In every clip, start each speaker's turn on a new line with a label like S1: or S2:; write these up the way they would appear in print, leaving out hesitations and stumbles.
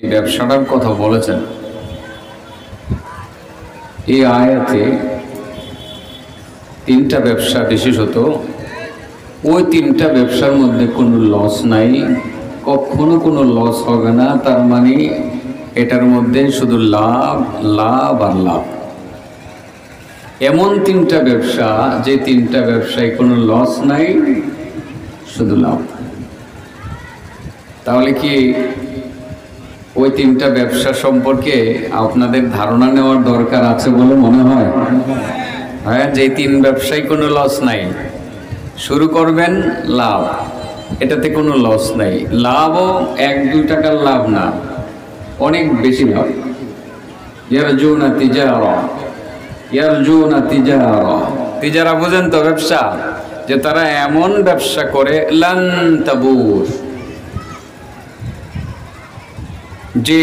S1: ব্যবসাটার কথা বলেছেন এই আয়াতে তিনটা ব্যবসা, বিশেষত ওই তিনটা ব্যবসার মধ্যে কোনো লস নাই, কখনো কোনো লস হবে না। তার মানে এটার মধ্যে শুধু লাভ লাভ আর লাভ। এমন তিনটা ব্যবসা যে তিনটা ব্যবসায় কোনো লস নাই, শুধু লাভ। তাহলে কি ওই তিনটা ব্যবসা সম্পর্কে আপনাদের ধারণা নেওয়ার দরকার আছে বলে মনে হয়? হ্যাঁ, যে তিন ব্যবসায় কোনো লস নাই, শুরু করবেন লাভ, এটাতে কোনো লস নাই। লাভও 1-2 টাকার লাভ না, অনেক বেশি লাভ। ইয়ারজুনা তিজারা, ইয়ারজুনা তিজারা। তিজারা বুঝেন তো? ব্যবসা, যে তারা এমন ব্যবসা করে লান তাবুর, যে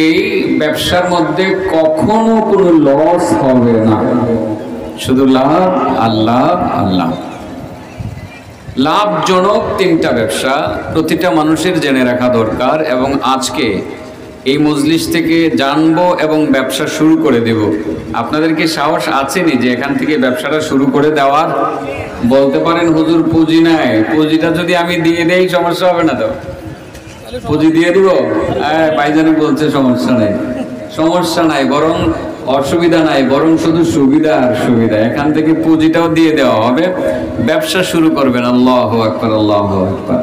S1: ব্যবসার মধ্যে কখনো কোনো লস হবে না, শুধু লাভ আল্লাহ আল্লাহ। লাভজনক তিনটা ব্যবসা প্রতিটা মানুষের জেনে রাখা দরকার, এবং আজকে এই মজলিস থেকে জানবো এবং ব্যবসা শুরু করে দেব। আপনাদের কি সাহস আছেনি যে এখান থেকে ব্যবসাটা শুরু করে দেওয়ার? বলতে পারেন হুজুর পুঁজি নাই, পুঁজিটা যদি আমি দিয়ে দেই সমস্যা হবে না তো? পুঁজি দিয়ে দিব? হ্যাঁ, ভাইজানি বলছে সমস্যা নাই, সমস্যা নাই, বরং অসুবিধা নাই, বরং শুধু সুবিধা আর সুবিধা। এখান থেকে পুঁজিটাও দিয়ে দেওয়া হবে, ব্যবসা শুরু করবেন। আল্লাহু আকবার, আল্লাহু আকবার।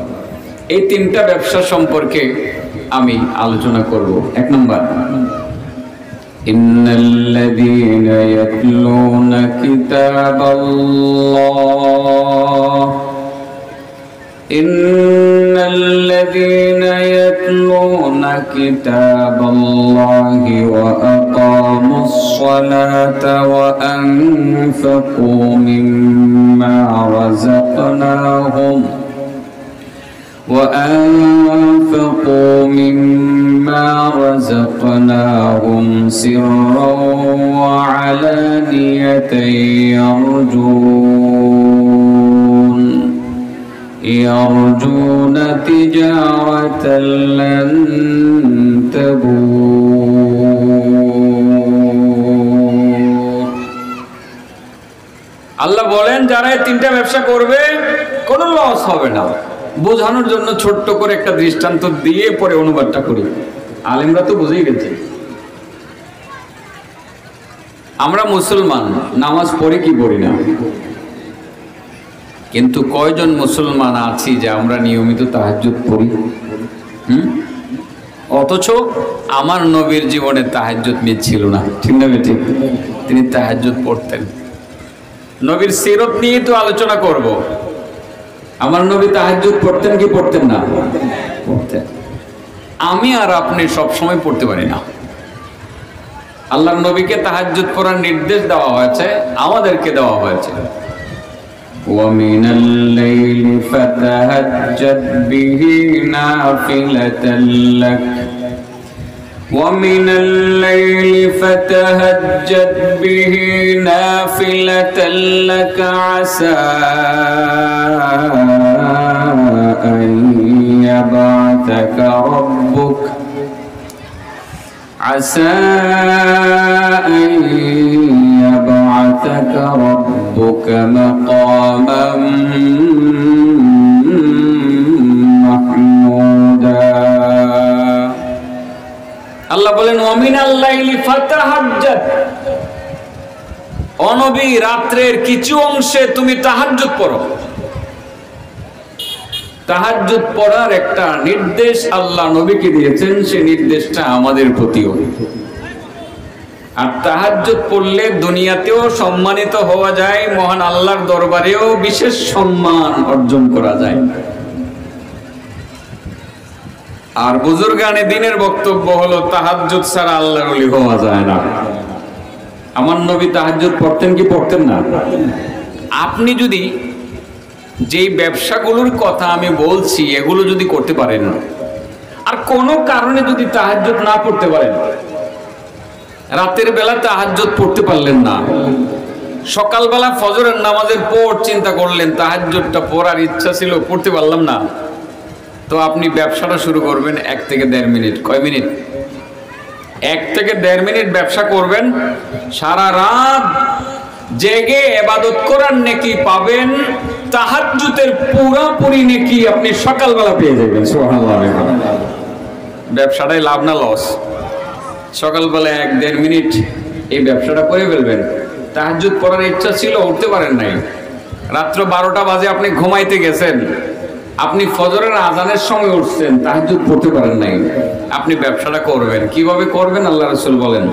S1: এই তিনটা ব্যবসা সম্পর্কে আমি আলোচনা করব। 1 নম্বর, ইন্নাল্লাযীনা ইয়াতলুনা কিতাবাল্লাহ, ইন্নাল্লাযীনা ইয়াতলুনা কিতাবাল্লাহি ওয়া আকামুস সালাতা ওয়া আনফাকু মিম্মা রাযাকনাহুম وأنفقوا مما رزقناهم سرا وعلانية يرجون تجارة لن تبور। আল্লাহ বলেন যারা এই তিনটা ব্যবসা করবে কোনো লস হবে না। বোঝানোর জন্য ছোট্ট করে একটা দৃষ্টান্ত দিয়ে পরে অনুবাদটা করি। আলেমরা তো বুঝেই গেছে। আমরা মুসলমান, নামাজ পড়ি কি পড়ি না, কিন্তু কয়জন মুসলমান আছি যে আমরা নিয়মিত তাহাজ্জুদ পড়ি? অথচ আমার নবীর জীবনে তাহাজ্জুদ মিস ছিল না, ঠিক না বেঠিক? তিনি তাহাজ্জুদ পড়তেন। নবীর সিরত নিয়ে তো আলোচনা করব। আমার নবী তাহাজ্জুদ পড়তেন কি পড়তেন না? পড়তেন। আমি আর আপনি সব সময় পড়তে পারি না। আল্লাহর নবীকে তাহাজ্জুদ পড়ার নির্দেশ দেওয়া হয়েছে, আমাদেরকে দেওয়া হয়েছে। وَمِنَ اللَّيْلِ فَتَهَجَّدْ بِهِ نَافِلَةً لَكَ وَمِنَ اللَّيْلِ فَتَهَجَّدْ بِهِ نَافِلَةً لَكَ عَسَىٰ أَن يَبْعَثَكَ رَبُّكَ عَسَىٰ أَن يَبْعَثَكَ رَبُّكَ مَقَامًا محمودا। আল্লাহ বলেন ওয়ামিনাল লাইলি ফাতাহাজ্জাদ, ও নবী রাতের কিছু অংশে তুমি তাহাজ্জুদ পড়ো। তাহাজ্জুদ পড়ার একটা নির্দেশ আল্লাহ নবীকে দিয়েছেন, সেই নির্দেশটা আমাদের প্রতিও। আর তাহাজ্জুদ পড়লে দুনিয়াতেও সম্মানিত হওয়া যায়, মহান আল্লাহর দরবারেও বিশেষ সম্মান অর্জন করা যায়। আর বুজুর্গানে দিনের বক্তব্য হলো তাহাজ্জুদ ছাড়া আল্লাহর ওলি হওয়া যায় না। আমার নবী তাহাজ্জুদ পড়তেন কি পড়তেন না? আপনি যদি যেই ব্যবসাগুলোর কথা আমি বলছি এগুলো যদি করতে পারেন, আর কোনো কারণে যদি তাহাজ্জুদ না পড়তে পারেন, রাতের বেলা তাহাজ্জুদ পড়তে পারলেন না, সকালবেলা ফজরের নামাজের পর চিন্তা করলেন তাহাজ্জুদটা পড়ার ইচ্ছা ছিল, পড়তে পারলাম না, তো আপনি ব্যবসাটা শুরু করবেন 1 থেকে 1.5 মিনিট। কয় মিনিট? 1 থেকে 1.5 মিনিট ব্যবসা করবেন, সারা রাত জেগে ইবাদত করার নেকি পাবেন, তাহাজ্জুদের পুরোপুরি নেকি আপনি সকালবেলা পেয়ে যাবেন। সুবহানাল্লাহ। ব্যবসাটাই লাভ না লস? সকালবেলা 1-1.5 মিনিট এই ব্যবসাটা করে ফেলবেন। তাহাজ্জুদ করার ইচ্ছা ছিল, উঠতে পারেন নাই, রাত্র 12টা বাজে আপনি ঘুমাইতে গেছেন, আপনি ফজরের আজানের সময় উঠছেন, তাহাজ্জুদ পড়তে পারেন নাই, আপনি ব্যবসাটা করবেন। কিভাবে করবেন? আল্লাহ রাসূল বলেন,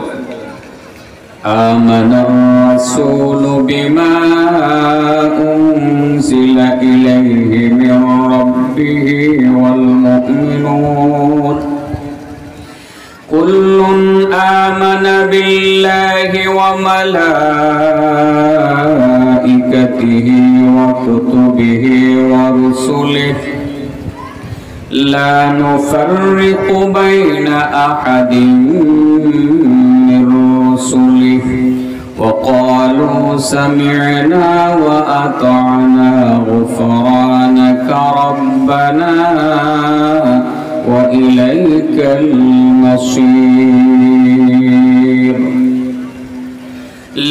S1: আমানার রাসূলু বিমা উনজিলা ইলাইহি মির রাব্বিহি ওয়াল মুমিনুন কুল্লুন আমানা বিল্লাহি ওয়া মালাইকাতিহি ওয়া কুতুবিহি ওয়া রুসুলিহি লা নুফাররিকু বাইনা আহাদিন মির রুসুলিহি ওয়া ক্বালু সামি'না ওয়া আতা'না গুফরানাকা রাব্বানা وإليك المصير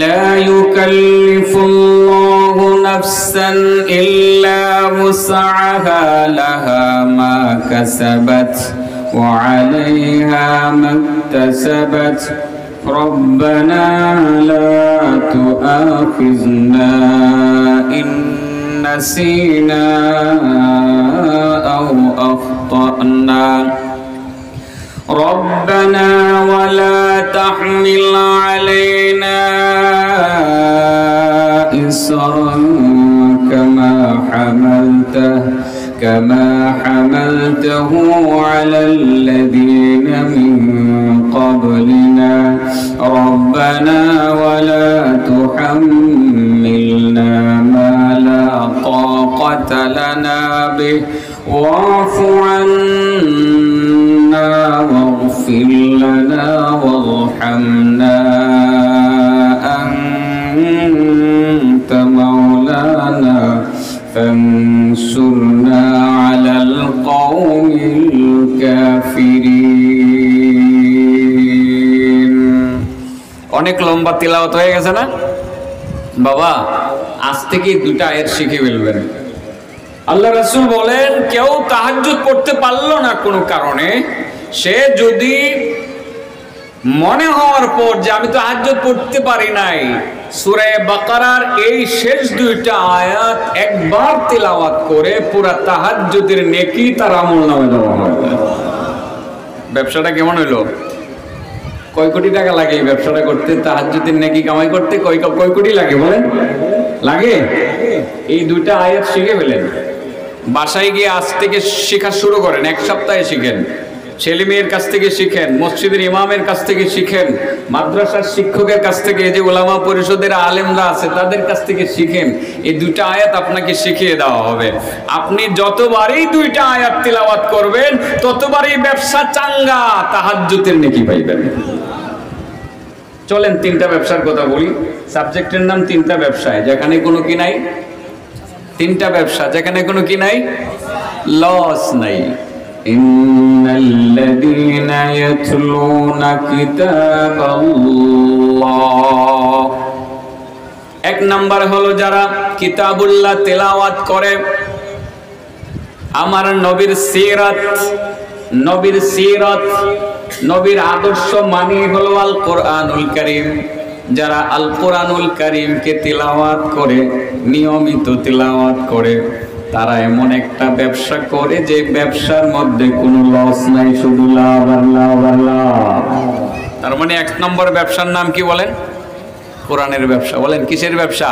S1: لا يكلف الله نفسا إلا وسعها لها ما كسبت وعليها ما اكتسبت ربنا لا تؤاخذنا إن نسينا أو أخطأنا ربنا ولا تحمل علينا إصرا كما حملته على الذين من قبلنا ربنا ولا تحملنا ما لا طاقة لنا به واعف عنا واغفر لنا وارحمنا أنت مولانا فانصرنا على القوم الكافرين। অনেক লম্বা তিলাওয়াত হয়ে গেছে না বাবা? আজ থেকে 2টা আয়াত শিখে ফেলবেন। আল্লাহ রাসূল বলেন, কেউ তাহাজ্জুদ পড়তে পারলো না কোনো কারণে, সে যদি মনে হওয়ার পর যে আমি তাহাজ্জুদ পড়তে পারি নাই, সূরা বাকারার এই শেষ 2টা আয়াত একবার তিলাওয়াত করে পুরা তাহাজ্জুদের নেকি তার আমলনামায় দেওয়া হবে। ব্যবসাটা কেমন হইলো? কয় কোটি টাকা লাগে এই ব্যবসাটা করতে? তাহাজ্জুদের নেকি কামাই করতে কয় কোটি লাগে বলেন? লাগে? এই 2টা আয়াত শিখে ফেলেন, বাসায় গিয়ে আজ থেকে শেখা শুরু করেন, 1 সপ্তাহে শিখেন, ছেলে মেয়ের কাছ থেকে শিখেন, মসজিদের ইমামের কাছ থেকে শিখেন, মাদ্রাসার শিক্ষকের কাছ থেকে, যে ওলামা পরিষদের আলেমরা আছে তাদের কাছ থেকে শিখেন। এই 2টা আয়াত আপনাকে শিখিয়ে দেওয়া হবে। আপনি যতবারই 2টা আয়াত তিলাওয়াত করবেন ততবারই ব্যবসা চাঙ্গা, তাহাজ্জুদের নেকি পাইবেন। চলেন 3টা ব্যবসার কথা বলি। সাবজেক্টের নাম 3টা ব্যবসায় যেখানে কোনো কি নাই, 3টা ব্যবসা যেখানে কোনো কি নাই, লস নাই। ইন্নাল্লাযীনা ইয়াতলুনা কিতাবাল্লাহ, 1 নাম্বার হলো যারা কিতাবুল্লাহ তেলাওয়াত করে। আমার নবীর সিরাত, নবীর আদর্শ মানে হলো আল কোরআনুল কারীম। যারা আল কোরআনুল কারীমকে তিলাওয়াত করে, নিয়মিত তিলাওয়াত করে, তারা এমন একটা ব্যবসা করে যে ব্যবসার মধ্যে কোনো লস নাই, শুধু লাভ আর লাভ আর লাভ। তার মানে 1 নম্বর ব্যবসার নাম কি বলেন? কোরআনের ব্যবসা। বলেন কিসের ব্যবসা?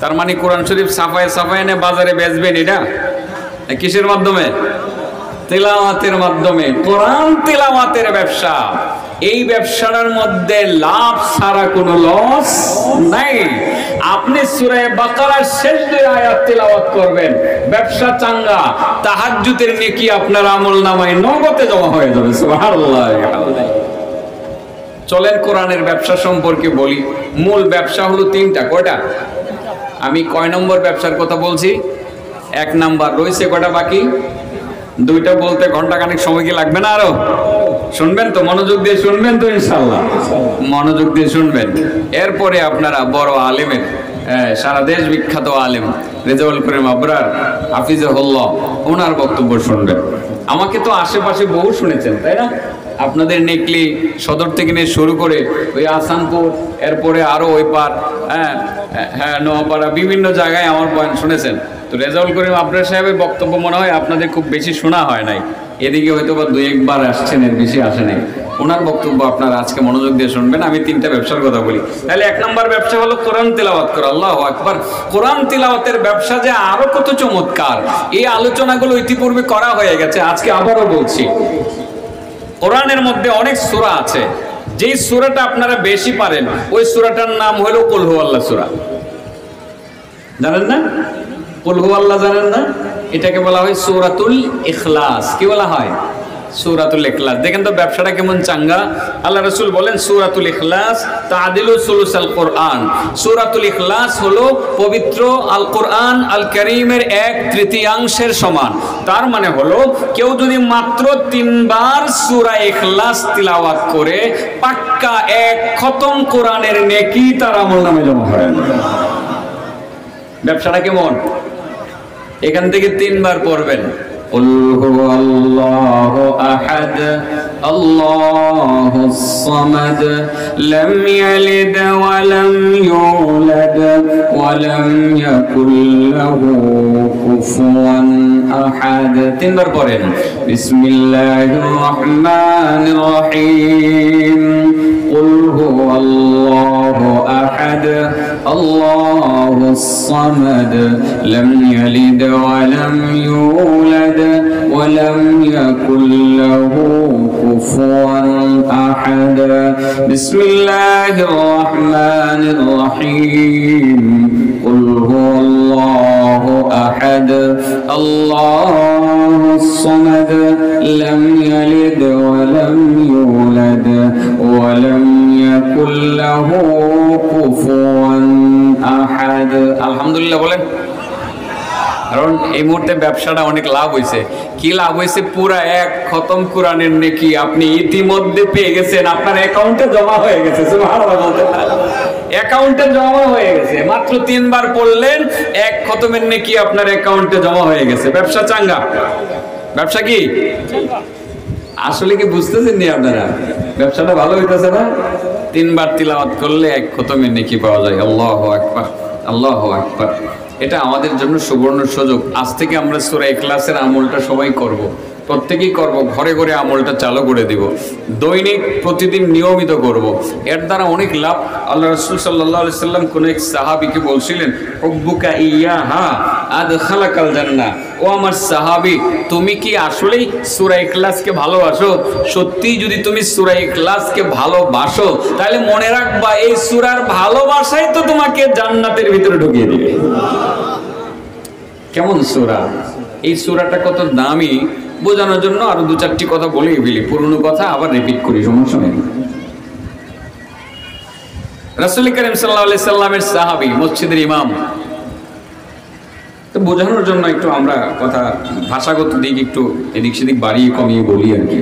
S1: তার মানে কোরআন শরীফ সাফায় এনে বাজারে বেচবেন, এটা কিসের মাধ্যমে? তিলাওয়াতের মাধ্যমে। কোরআন তিলাওয়াতের ব্যবসা। এই ব্যবসার মধ্যে লাভ ছাড়া কোনো লস নাই। আপনি সূরা বাকারার শেষ 2 আয়াত তিলাওয়াত করবেন, ব্যবসা চাঙ্গা, তাহাজ্জুদের নেকি আপনার আমলনামায় নগদে জমা হয়ে যাবে। সুবহানাল্লাহ। চলেন কোরআনের ব্যবসা সম্পর্কে বলি। মূল ব্যবসা হলো 3টা। কয়টা? আমি কয় নম্বর ব্যবসার কথা বলছি? 1 নাম্বার। রয়েছে কয়টা বাকি? 2টা বলতে ঘন্টাখানেক সময় কি লাগবে না? আরো শুনবেন তো, মনোযোগ দিয়ে শুনবেন তো ইনশাআল্লাহ, মনোযোগ দিয়ে শুনবেন। এরপরে আপনারা বড় আলেমের, সারা দেশ বিখ্যাত আলেম রেজাউল করিম আবরার হাফিজাহুল্লাহ, ওনার বক্তব্য শুনবেন। আমাকে তো আশেপাশে বহু শুনেছেন, তাই না? আপনাদের নেকলি সদর থেকে নিয়ে শুরু করে ওই আসানপুর, এরপরে আরো ওই পার, নোয়াপাড়া, বিভিন্ন জায়গায় আমার বয়ান শুনেছেন। তো রেজাউল করিম আবরার সাহেবের বক্তব্য মনে হয় আপনাদের খুব বেশি শোনা হয় নাই, এদিকে হয়তো বা 2-1 বার আসছেন, এর বেশি আসে নাই। ওনার বক্তব্য আপনারা আজকে মনোযোগ দিয়ে শুনবেন। আমি 3টা ব্যবসার কথা বলি। তাহলে 1 নম্বর ব্যবসা হলো কোরআন তিলাওয়াত করা। আল্লাহু আকবার। কোরআন তিলাওয়াতের ব্যবসা যে আরো কত চমৎকার, এই আলোচনাগুলো ইতিপূর্বে করা হয়ে গেছে, আজকে আবারও বলছি। কোরআনের মধ্যে অনেক সূরা আছে, যেই সূরাটা আপনারা বেশি পারেন ওই সূরাটার নাম হলো কুল হুয়াল্লাহ সূরা। জানেন না? কুল হুয়াল্লাহ জানেন না? এটাকে বলা হয় সূরাতুল ইখলাস। কি বলা হয়? সূরাতুল ইখলাস। দেখেন তো ব্যবসাটা কেমন চাঙ্গা। আল্লাহ রাসূল বলেন সূরাতুল ইখলাস তাদিলু সুলুসাল কোরআন। সূরাতুল ইখলাস হলো পবিত্র আল কোরআন আল কারীমের 1/3 সমান। তার মানে হলো কেউ যদি মাত্র 3 বার সূরা ইখলাস তিলাওয়াত করে পাক্কা 1 খতম কোরআনের নেকি তার আমলনামে জমা হয়। ব্যবসাটা কেমন? এখান থেকে 3 বার পড়বেন, কুল হুয়াল্লাহু আহাদ আল্লাহুস সামাদ লাম ইয়ালিদ ওয়া লাম ইউলাদ ওয়া লাম ইয়াকুল লাহু কুফুয়ান আহাদ। 3 বার পড়েন। বিসমিল্লাহির রহমানির রহিম। কুল হুয়াল্লাহু আহাদ আল্লাহুস সামাদ লাম ইয়ালিদ ওয়া লাম ইউলাদ ওয়া লাম ইয়াকুল লাহু কুফুয়ান আহাদ। বিসমিল্লাহির রহমানির রহিম। কুল হুয়াল্লাহু আহাদ আল্লাহুস সামাদ লাম ইয়ালিদ ওয়া লাম ইউলাদ ওয়া লাম ইয়াকুল লাহু কুফুয়ান আহাদ। আলহামদুলিল্লাহ বলেন। কারণ এই মুহূর্তে ব্যবসাটা অনেক লাভ হয়েছে। কি লাভ হয়েছে? পুরা 1 খতম কোরআনের নেকি আপনি ইতিমধ্যে পেয়ে গেছেন, আপনার অ্যাকাউন্টে জমা হয়ে গেছে। সুবহানাল্লাহ বলতে অ্যাকাউন্টে জমা হয়ে গেছে। মাত্র 3 বার পড়লেন, 1 খতমের নেকি আপনার অ্যাকাউন্টে জমা হয়ে গেছে। ব্যবসা চাঙ্গা। ব্যবসা কি আসলে কি বুঝতেছেন নি আপনারা? ব্যবসাটা ভালো হইতেছে না? 3 বার তিলাওয়াত করলে 1 খতমের নেকি পাওয়া যায়। আল্লাহু আকবার, আল্লাহু আকবার। এটা আমাদের জন্য সুবর্ণ সুযোগ। আজ থেকে আমরা সূরা ইখলাসের আমলটা সবাই করব, প্রত্যেকেই করব, ঘরে ঘরে আমলটা চালু করে দিব, দৈনিক প্রতিদিন নিয়মিত করব। এর দ্বারা অনেক লাভ। আল্লাহ রাসূল সাল্লাল্লাহু আলাইহি সাল্লাম কোন এক সাহাবীকে বলছিলেন, হুব্বুকা ইয়াহা আদখালাকাল জান্নাহ। ও আমার সাহাবী, তুমি কি আসলেই সূরা ইখলাসকে ভালোবাসো? সত্যি যদি তুমি সূরা ইখলাসকে ভালোবাসো তাহলে মনে রাখবা এই সূরার ভালোবাসাই তো তোমাকে জান্নাতের ভিতরে ঢুকিয়ে দিবে। কেমন সূরা? এই সূরাটা কত দামি বোঝানোর জন্য আরো 2-4টি কথা বলেই ফেলি। পুরনো কথা আবার রিপিট করি, সমস্যা নেই। রাসূল করিম সাল্লাল্লাহু আলাইহি সাল্লামের সাহাবী, মসজিদের ইমাম। তো বোঝানোর জন্য একটু আমরা কথা ভাষাগত দিক একটু এদিক সেদিক বাড়িয়ে কমিয়ে বলি আর কি।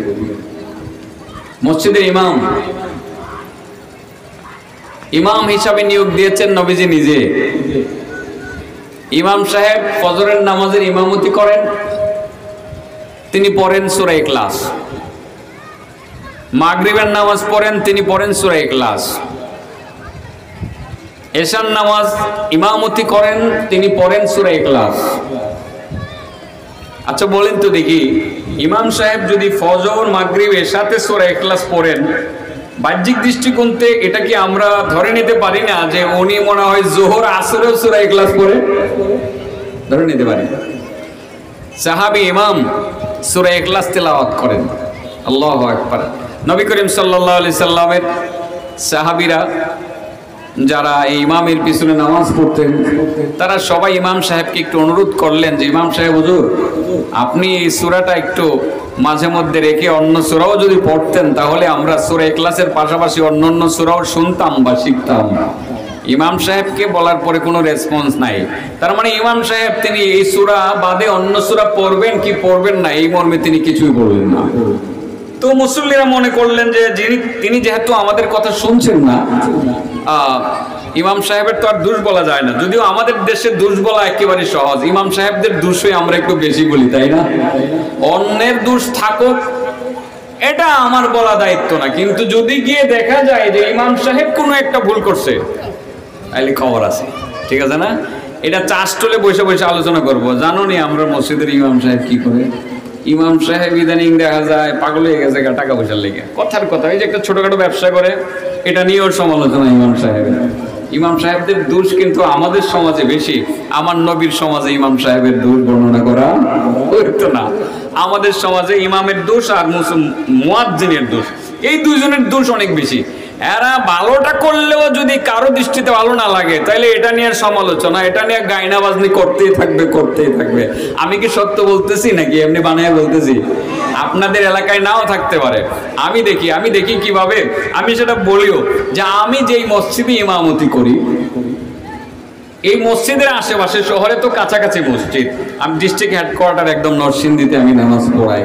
S1: মসজিদের ইমাম, ইমাম হিসাবে নিয়োগ দিয়েছেন নবীজি নিজে। ইমাম সাহেব ফজরের নামাজের ইমামতি করেন, তিনি পড়েন সূরা ইখলাস। মাগরিবের নামাজ পড়েন, তিনি পড়েন সূরা ইখলাস। এশার নামাজ ইমামতি করেন, তিনি পড়েন সূরা ইখলাস। আচ্ছা বলেন তো দেখি, ইমাম সাহেব যদি ফজর মাগরিব এশাতে সূরা ইখলাস পড়েন, বাহ্যিক দৃষ্টিকোণ থেকে এটা কি আমরা ধরে নিতে পারি না যে উনি মনে হয় যোহর আসরেও সূরা ইখলাস পড়ে? ধরে নিতে পারি। সাহাবী ইমাম সূরা ইখলাস তেলাওয়াত করেন। আল্লাহু আকবার। নবী করিম সাল্লাল্লাহু আলাইহি সাল্লামের সাহাবীরা যারা এই ইমামের পিছনে নামাজ পড়তেন, তারা সবাই ইমাম সাহেবকে একটু অনুরোধ করলেন যে ইমাম সাহেব হুজুর, আপনি এই সূরাটা একটু মাঝে মধ্যে রেখে অন্য সূরাও যদি পড়তেন তাহলে আমরা সূরা ইখলাসের পাশাপাশি অন্যান্য সূরাও শুনতাম বা শিখতাম। ইমাম সাহেবকে বলার পরে কোনো রেসপন্স নাই। তার মানে ইমাম সাহেব তিনি এই সূরা বাদে অন্য সূরা পড়বেন কি পড়বেন না এই মর্মে তিনি কিছুই বললেন না। তো মুসল্লিরা মনে করলেন যে তিনি যেহেতু আমাদের কথা শুনছেন না, ইমাম সাহেবের তো আর দোষ বলা যায় না, যদিও আমাদের দেশে দোষ বলা একেবারে সহজ, ইমাম সাহেবদের দোষই আমরা একটু বেশি বলি, তাই না? অন্যের দোষ থাকুক এটা আমার বলা দায়িত্ব না, কিন্তু যদি গিয়ে দেখা যায় যে ইমাম সাহেব কোনো একটা ভুল করছে তাহলে খবর আছে, ঠিক আছে না? এটা চাষটলে বসে বসে আলোচনা করবো। জানো নি আমরা মসজিদের ইমাম সাহেব কি করে? ইমাম সাহেব ইদানিং দেখা যায় পাগল হয়ে গেছে টাকা পয়সার লেগে, কথার কথা। এই যে একটা ছোটখাটো ব্যবসা করে, এটা নিয়েও সমালোচনা ইমাম সাহেবের। ইমাম সাহেবদের দোষ কিন্তু আমাদের সমাজে বেশি, আমার নবীর সমাজে ইমাম সাহেবের দোষ বর্ণনা করা হইতো না। আমাদের সমাজে ইমামের দোষ আর মুয়াজ্জিনের দোষ, এই দুইজনের দোষ অনেক বেশি। এরা ভালোটা করলেও যদি কারো দৃষ্টিতে ভালো না লাগে তাহলে এটা নিয়ে সমালোচনা, এটা নিয়ে গায়না বাজনি করতেই থাকবে। আমি কি সত্য বলতেছি নাকি এমনি বানায় বলতেছি? আপনাদের এলাকায় নাও থাকতে পারে। আমি দেখি কিভাবে, আমি সেটা বলিও যে আমি যেই মসজিদে ইমামতি করি, এই মসজিদের আশেপাশে শহরে তো কাছাকাছি মসজিদ, আমি ডিস্ট্রিক্ট হেডকোয়ার্টার একদম নরসিংদীতে আমি নামাজ পড়াই।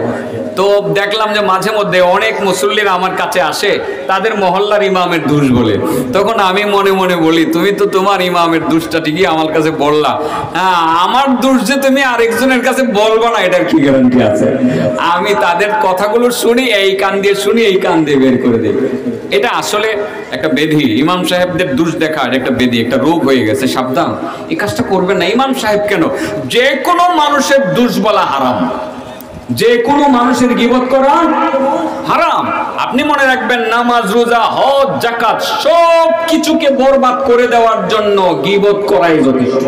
S1: তো দেখলাম যে মাঝে মধ্যে অনেক মুসল্লিরা আমার কাছে আসে তাদের মহল্লার ইমামের দোষ বলে। তখন আমি মনে মনে বলি, তুমি তো তোমার ইমামের দোষটা ঠিকই আমার কাছে বললা, হ্যাঁ আমার দোষ যে তুমি আরেকজনের কাছে বলবা না এটার কি গ্যারান্টি আছে? আমি তাদের কথাগুলো শুনি, এই কান দিয়ে শুনি, এই কান দিয়ে বের করে দিই। এটা আসলে একটা বেধি, ইমাম সাহেবদের দোষ দেখা একটা বেধি, একটা রোগ হয়ে গেছে। সাবধান, এই কাজটা করবেন না। ইমাম সাহেব কেন, যে কোনো মানুষের দোষ বলা হারাম, যে কোনো মানুষের গীবত করা হারাম। আপনি মনে রাখবেন, নামাজ, রোজা, হজ, যাকাত সব কিছুকে বরবাদ করে দেওয়ার জন্য গীবত করাই যথেষ্ট।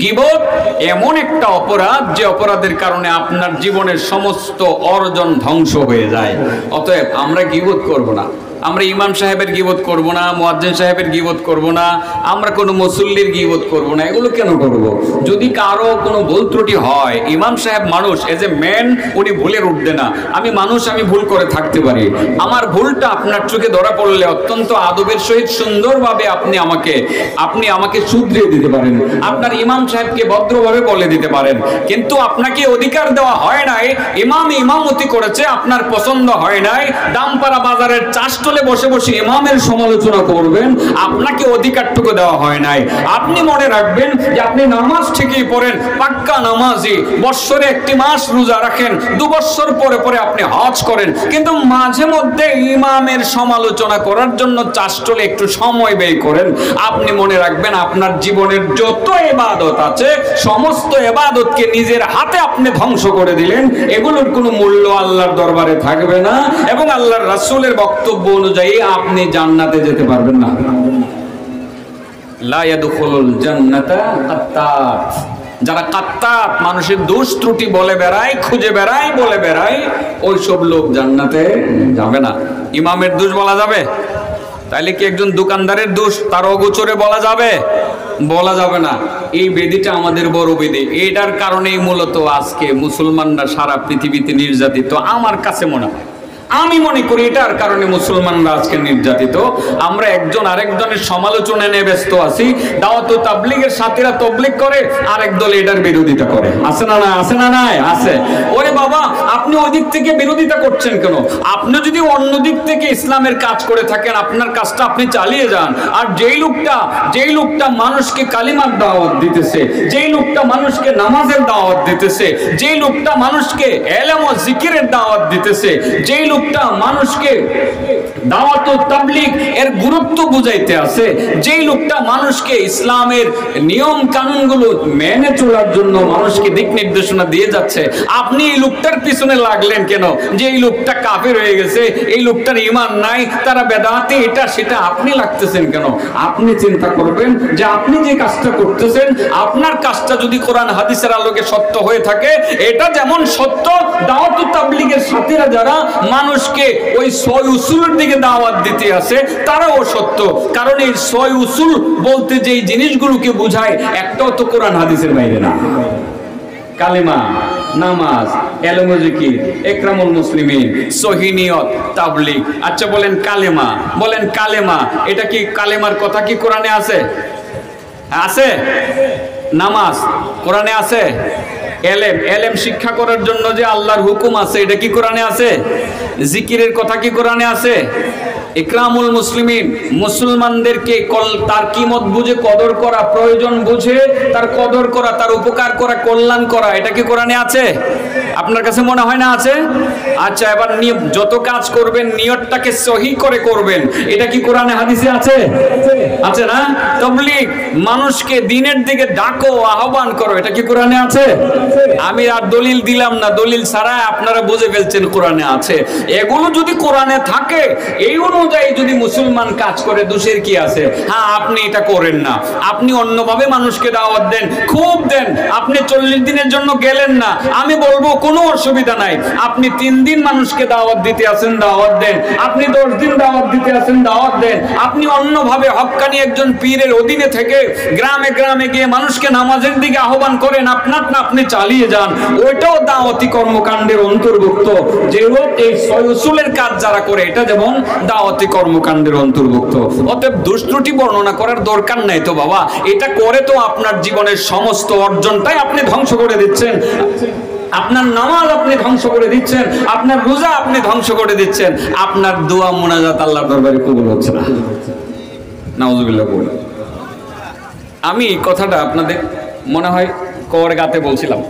S1: গীবত এমন একটা অপরাধ যে অপরাধের কারণে আপনার জীবনের সমস্ত অর্জন ধ্বংস হয়ে যায়। অতএব আমরা গীবত করব না, আমরা ইমাম সাহেবের গীবত করব না, মুয়াজ্জিন সাহেবের গীবত করব না, আমরা কোনো মুসল্লির গীবত করব না। এগুলো কেন করব? যদি কারো কোনো ভুল ত্রুটি হয়, ইমাম সাহেব মানুষ, এজ এ ম্যান উনি ভুলের উঠবে না। আমি মানুষ, আমি ভুল করে থাকতে পারি। আমার ভুলটা আপনার চোখে ধরা পড়লে অত্যন্ত আদবের সহিত সুন্দরভাবে আপনি আমাকে শুধরিয়ে দিতে পারেন, আপনার ইমাম সাহেবকে ভদ্রভাবে বলে দিতে পারেন। কিন্তু আপনাকে অধিকার দেওয়া হয় নাই, ইমামতি করেছে, আপনার পছন্দ হয় নাই, দামপাড়া বাজারের চাষটলে বসে বসে ইমামের সমালোচনা করবেন, আপনাকে অধিকারটুকু দেওয়া হয় নাই। আপনি মনে রাখবেন যে আপনি নামাজ ঠিকই পড়েন, পাক্কা নামাজি, বৎসরে 1 মাস রোজা রাখেন, 2 বছর পরে পরে আপনি হজ করেন, কিন্তু মাঝে মধ্যে ইমামের সমালোচনা করার জন্য চাষটলে একটু সময় ব্যয় করেন। আপনি মনে রাখবেন আপনার জীবনের যত ইবাদত আছে সমস্ত ইবাদতকে নিজের হাতে আপনি ধ্বংস করে দিলেন। এগুলোর কোনো মূল্য আল্লাহর দরবারে থাকবে না, এবং আল্লাহর রাসূলের বক্তব্য অনুযায়ী আপনি জান্নাতে যেতে পারবেন না। লা ইয়াদখুলুল জান্নাতা কাত্তাত, যারা কাত্তাত, মানুষের দোষ ত্রুটি বলে বেড়ায়, খুঁজে বেড়ায়, বলে বেড়ায়, ওই সব লোক জান্নাতে যাবে না। ইমামের দোষ বলা যাবে? তাইলে কি একজন দোকানদারের দোষ তার অগোচরে বলা যাবে? বলা যাবে না। এই বেদিটা আমাদের বড় বেদি, এটার কারণেই মূলত আজকে মুসলমানরা সারা পৃথিবীতে নির্যাতিত। আমার কাছে মনে হয়, আমি মনে করি এটার কারণে মুসলমানরা আজকে নির্যাতিত। আমরা একজন আরেকজনের সমালোচনা নিয়ে ব্যস্ত আছি। দাওয়াত ও তাবলীগের সাথীরা তাবলীগ করে, আরেক দল এটার বিরোধিতা করে। আছে না না? আছে না নাই? আছে। ওরে বাবা, আপনি ওই দিক থেকে বিরোধিতা করছেন কেন? আপনি যদি অন্য দিক থেকে ইসলামের কাজ করে থাকেন, আপনার কাজটা আপনি চালিয়ে যান। আর যেই লোকটা মানুষকে কালিমার দাওয়াত দিতেছে, যেই লোকটা মানুষকে নামাজের দাওয়াত দিতেছে, যেই লোকটা মানুষকে ইলম ও জিকিরের দাওয়াত দিতেছে, যেই লোকটা মানুষকে দাওয়াত ও তাবলীগ এর গুরুত্ব বুঝাইতে আছে, যেই লোকটা মানুষকে ইসলামের নিয়ম কানুনগুলো মেনে চলার জন্য মানুষকে দিক নির্দেশনা দিয়ে যাচ্ছে, আপনি এই লোকটার পিছনে লাগলেন কেন? যে এই লোকটা কাফের হয়ে গেছে, এই লোকটার ঈমান নাই, তারা বেদাতি, এটা সেটা, আপনি লাগতেছেন কেন? আপনি চিন্তা করবেন যে আপনি যে কাজটা করতেছেন, আপনার কাজটা যদি কোরআন হাদিসের আলোকে সত্য হয়ে থাকে, এটা যেমন সত্য, দাওয়াত ও তাবলীগের সাথীরা যারা মানুষকে ওই 6 উসুলের দিকে দাওয়াত দিতে আছে, তারাও সত্য। কারণ এই 6 উসুল বলতে যেই জিনিসগুলোকে বোঝায়, একটাও তো কোরআন হাদিসের বাইরে না। কালেমা, নামাজ, ইলম ও জিকির, ইকরামুল মুসলিমিন, সহিহ নিয়ত, তাবলীগ। আচ্ছা বলেন কালেমা, এটা কি কালেমার কথা কি কোরআনে আছে? আছে? নামাজ কোরআনে আছে? এলেম, এলেম শিক্ষা করার জন্য যে আল্লাহর হুকুম আছে, এটা কি কোরআনে আছে? জিকিরের কথা কি কোরআনে আছে? ইকরামুল মুসলিমিন, মুসলমানদেরকে তার কিমত বুঝে কদর করা, প্রয়োজন বুঝে তার কদর করা, তার উপকার করা, কল্যাণ করা, এটা কি কোরআনে আছে? আপনার কাছে মনে হয় না আছে? আচ্ছা, এবার যত কাজ করবেন নিয়তটাকে সহি করে করবেন, এটা কি কোরআনে হাদিসে আছে? আছে না? তাবলীগ, মানুষকে দ্বীনের দিকে ডাকো, আহ্বান করো, এটা কি কোরআনে আছে? আমি আর দলিল দিলাম না, দলিল ছাড়া আপনারা বুঝে ফেলছেন কোরআনে আছে। এগুলো যদি কোরআনে থাকে, এই অনুযায়ী যদি মুসলমান কাজ করে, দোষের কি আছে? হ্যাঁ, আপনি এটা করেন না, আপনি অন্যভাবে মানুষকে দাওয়াত দেন, খুব দেন, আপনি 40 দিনের জন্য গেলেন না, আমি বলবো কোনো অসুবিধা নাই। আপনি 3 দিন মানুষকে দাওয়াত দিতে আছেন, দাওয়াত দেন। আপনি 10 দিন দাওয়াত দিতে আছেন, দাওয়াত দেন। আপনি অন্যভাবে হক্কানি একজন পীরের অধীনে থেকে গ্রামে গ্রামে গিয়ে মানুষকে নামাজের দিকে আহ্বান করেন, আপনার না আপনি চালিয়ে যান, ওইটাও দাওয়াতি কর্মকাণ্ডের অন্তর্ভুক্ত। যেহেতু এই উসুলের কাজ যারা করে, এটা যেমন দাওয়াতি কর্মকাণ্ডের অন্তর্ভুক্ত। অতএব দুষ্ত্রুটি বর্ণনা করার দরকার নাই তো বাবা, এটা করে তো আপনার জীবনের সমস্ত অর্জনটাই আপনি ধ্বংস করে দিচ্ছেন। আপনার নামাজ আপনি ধ্বংস করে দিচ্ছেন, আপনার রোজা আপনি ধ্বংস করে দিচ্ছেন, আপনার দোয়া মুনাজাত আল্লাহর দরবারে কবুল হচ্ছে না। নাউজুবিল্লাহ বলে আমি কথাটা আপনাদের মনে হয় করগাতে বলছিলাম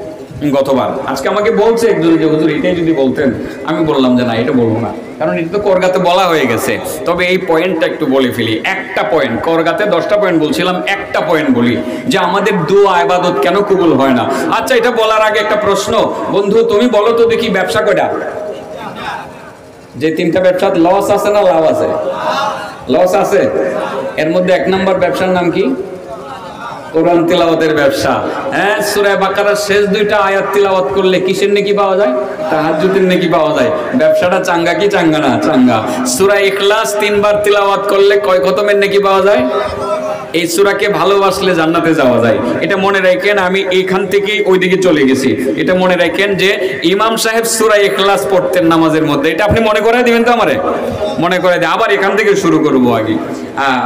S1: গতবার। আজকে আমাকে বলছে একজন যে হুজুর এটাই যদি বলতেন, আমি বললাম যে না, এটা বলবো না, কারণ এটা তো করগাতে বলা হয়ে গেছে। তবে এই পয়েন্টটা একটু বলে ফেলি, একটা পয়েন্ট। করগাতে 10টা পয়েন্ট বলছিলাম, একটা পয়েন্ট বলি যে আমাদের দোয়া ইবাদত কেন কবুল হয় না। আচ্ছা, এটা বলার আগে একটা প্রশ্ন, বন্ধু তুমি বলো তো দেখি, ব্যবসা কয়টা? যে 3টা ব্যবসা লস আছে না লাভ আছে? লস আছে। এর মধ্যে 1 নম্বর ব্যবসার নাম কি? কোরআন তিলাওয়াতের ব্যবসা। হ্যাঁ, সূরা বাকারার শেষ 2টা আয়াত তিলাওয়াত করলে কিসের নেকি পাওয়া যায়? তাহাজ্জুদের নেকি পাওয়া যায়। ব্যবসাটা চাঙ্গা কি চাঙ্গা না? চাঙ্গা। সূরা ইখলাস 3 বার তিলাওয়াত করলে কয় খতমের নেকি পাওয়া যায়? এই সূরাকে ভালোবাসলে জান্নাতে যাওয়া যায়। এটা মনে রাখেন, আমি এইখান থেকে ওইদিকে চলে গেছি। এটা মনে রাখেন যে ইমাম সাহেব সূরা ইখলাস পড়তেন নামাজের মধ্যে। এটা আপনি মনে করাই দিবেন তো আমারে? মনে করে দিই, আবার এখান থেকে শুরু করবো আগে।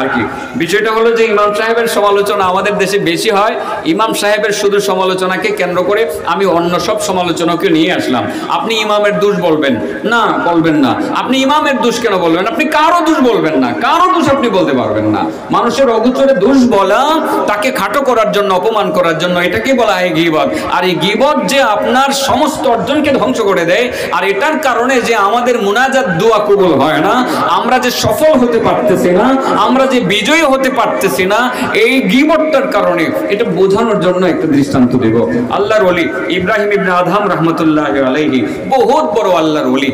S1: আর কি বিষয়টা হলো যে ইমাম সাহেবের সমালোচনা আমাদের দেশে বেশি হয়। ইমাম সাহেবের শুধু সমালোচনাকে কেন্দ্র করে আমি অন্য সব সমালোচনাকে নিয়ে আসলাম। আপনি ইমামের দোষ বলবেন না? বলবেন না। আপনি ইমামের দোষ কেন বলবেন? আপনি কারো দোষ বলবেন না, কারো দোষ আপনি বলতে পারবেন না। মানুষের অগোচরে দোষ বলা, তাকে খাটো করার জন্য, অপমান করার জন্য, এটাকে বলা হয় গীবত। আর এই গীবত যে আপনার সমস্ত অর্জনকে ধ্বংস করে দেয়, আর এটার কারণে যে আমাদের মুনাজাত দোয়া কবুল হয় না, আমরা যে সফল হতে পারতেছি না, আমরা যে বিজয়ী হতে পারতেছি না, এই গীবতটার কারণে। এটা বোঝানোর জন্য একটা দৃষ্টান্ত দেব। আল্লাহর ওলি ইব্রাহিম ইবনে আদহাম রাহমাতুল্লাহি আলাইহি বহুত বড় আল্লাহর ওলি।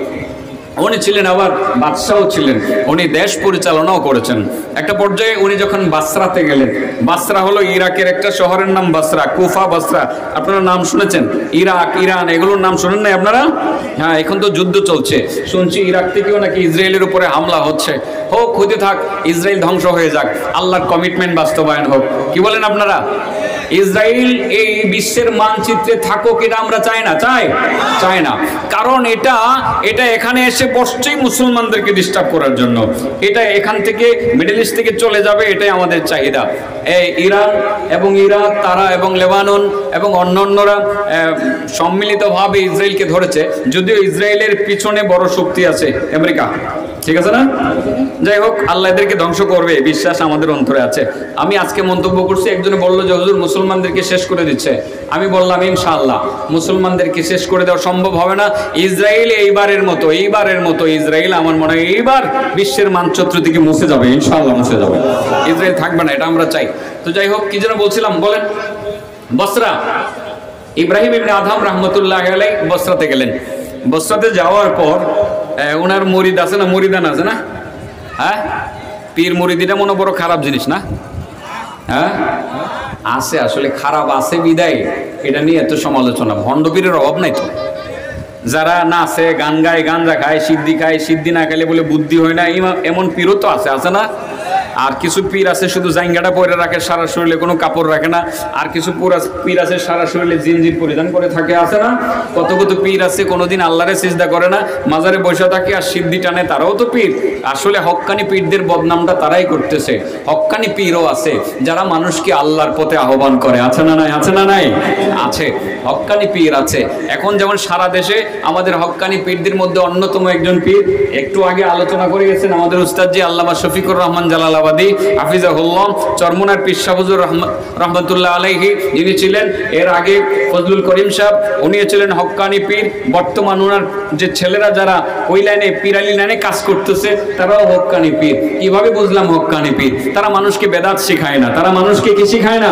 S1: উনি ছিলেন আবার বাদশাও ছিলেন, উনি দেশ পরিচালনাও করেছেন। একটা পর্যায়ে উনি যখন বাসরাতে গেলেন, বাসরা হলো ইরাকের একটা শহরের নাম বাসরা, কুফা বাসরা, আপনারা নাম শুনেছেন? ইরাক, ইরান, এগুলোর নাম শুনেন নাই আপনারা? হ্যাঁ, এখন তো যুদ্ধ চলছে, শুনছি ইরাক থেকেও নাকি ইসরায়েলের উপরে হামলা হচ্ছে। হোক, হতে থাক, ইসরায়েল ধ্বংস হয়ে যাক, আল্লাহর কমিটমেন্ট বাস্তবায়ন হোক। কি বলেন আপনারা? ইসরায়েল এই বিশ্বের মানচিত্রে থাকুক, এটা আমরা চাই না? চাই না। কারণ এটা এখানে এসে বসছেই মুসলমানদেরকে ডিস্টার্ব করার জন্য। এটা এখান থেকে মিডল ইস্ট থেকে চলে যাবে, এটাই আমাদের চাহিদা। এই ইরান এবং ইরাক, তারা এবং লেবানন এবং অন্যান্যরা সম্মিলিতভাবে ইসরায়েলকে ধরেছে, যদিও ইসরায়েলের পিছনে বড় শক্তি আছে আমেরিকা। ঠিক আছে না? যাই হোক, আল্লাহ এদেরকে ধ্বংস করবে, বিশ্বাস আমাদের অন্তরে আছে। আমি আজকে মন্তব্য করছি, একজনে বললো যে হুজুর মুসলমানদেরকে শেষ করে দিচ্ছে। আমি বললাম ইনশাআল্লাহ মুসলমানদেরকে শেষ করে দেওয়া সম্ভব হবে না। ইসরায়েল এইবারের মতো ইসরায়েল আমার মনে হয় এইবার বিশ্বের মানচিত্র থেকে মুছে যাবে, ইনশাআল্লাহ মুছে যাবে। ইসরায়েল থাকবে না, এটা আমরা চাই। তো যাই হোক, কি যেন বলছিলাম বলেন? বসরা, ইব্রাহিম ইবনে আদহাম রাহমাতুল্লাহি আলাইহি বসরাতে গেলেন। বসরাতে যাওয়ার পর ওনার মুরিদ আছে না, মুরিদান আছে না? হ্যাঁ, পীর মুরিদিটা মনে বড় খারাপ জিনিস না? হ্যাঁ আছে, আসলে খারাপ আছে বিদায় এটা নিয়ে এত সমালোচনা। ভণ্ড পীরের অভাব নাই তো। যারা নাচে, গান গায়, গাঞ্জা খায়, সিদ্ধি খায়, সিদ্ধি না খাইলে বলে বুদ্ধি হয় না, এমন পীরও তো আছে না? আর কিছু পীর আছে শুধু জাইঙ্গাটা পরে রাখে, সারা শরীরে কোনো কাপড় রাখে না। আর কিছু পীর আছে সারা শরীরে জিনজির পরিধান করে থাকে, আছে না? কত কত পীর আছে কোনোদিন আল্লাহরে সিজদা করে না, মাজারে বসে থাকে আর সিদ্ধি টানে, তারাও তো পীর। আসলে হক্কানি পীরদের বদনামটা তারাই করতেছে। হক্কানি পীরও আছে যারা মানুষকে আল্লাহর পথে আহ্বান করে, আছে না নাই? আছে না নাই? আছে, হক্কানি পীর আছে। এখন যেমন সারা দেশে আমাদের হক্কানি পীরদের মধ্যে অন্যতম একজন পীর, একটু আগে আলোচনা করে গেছেন আমাদের উস্তাদজি আল্লামা শফিকুর রহমান জালালাবাদী হাফিজাহুল্লাহ, চরমুনার পীর শাহ হুজুর রহমতুল্লাহ আলাইহি যিনি ছিলেন। এর আগে ফজলুল করিম সাহেব, উনিও ছিলেন হক্কানি পীর। বর্তমান ওনার যে ছেলেরা যারা ওই লাইনে পীরালি লাইনে কাজ করতেছে তারাও হক্কানি পীর। কিভাবে বুঝলাম হক্কানি পীর? তারা মানুষকে বেদাত শিখায় না। তারা মানুষকে কি শিখায় না?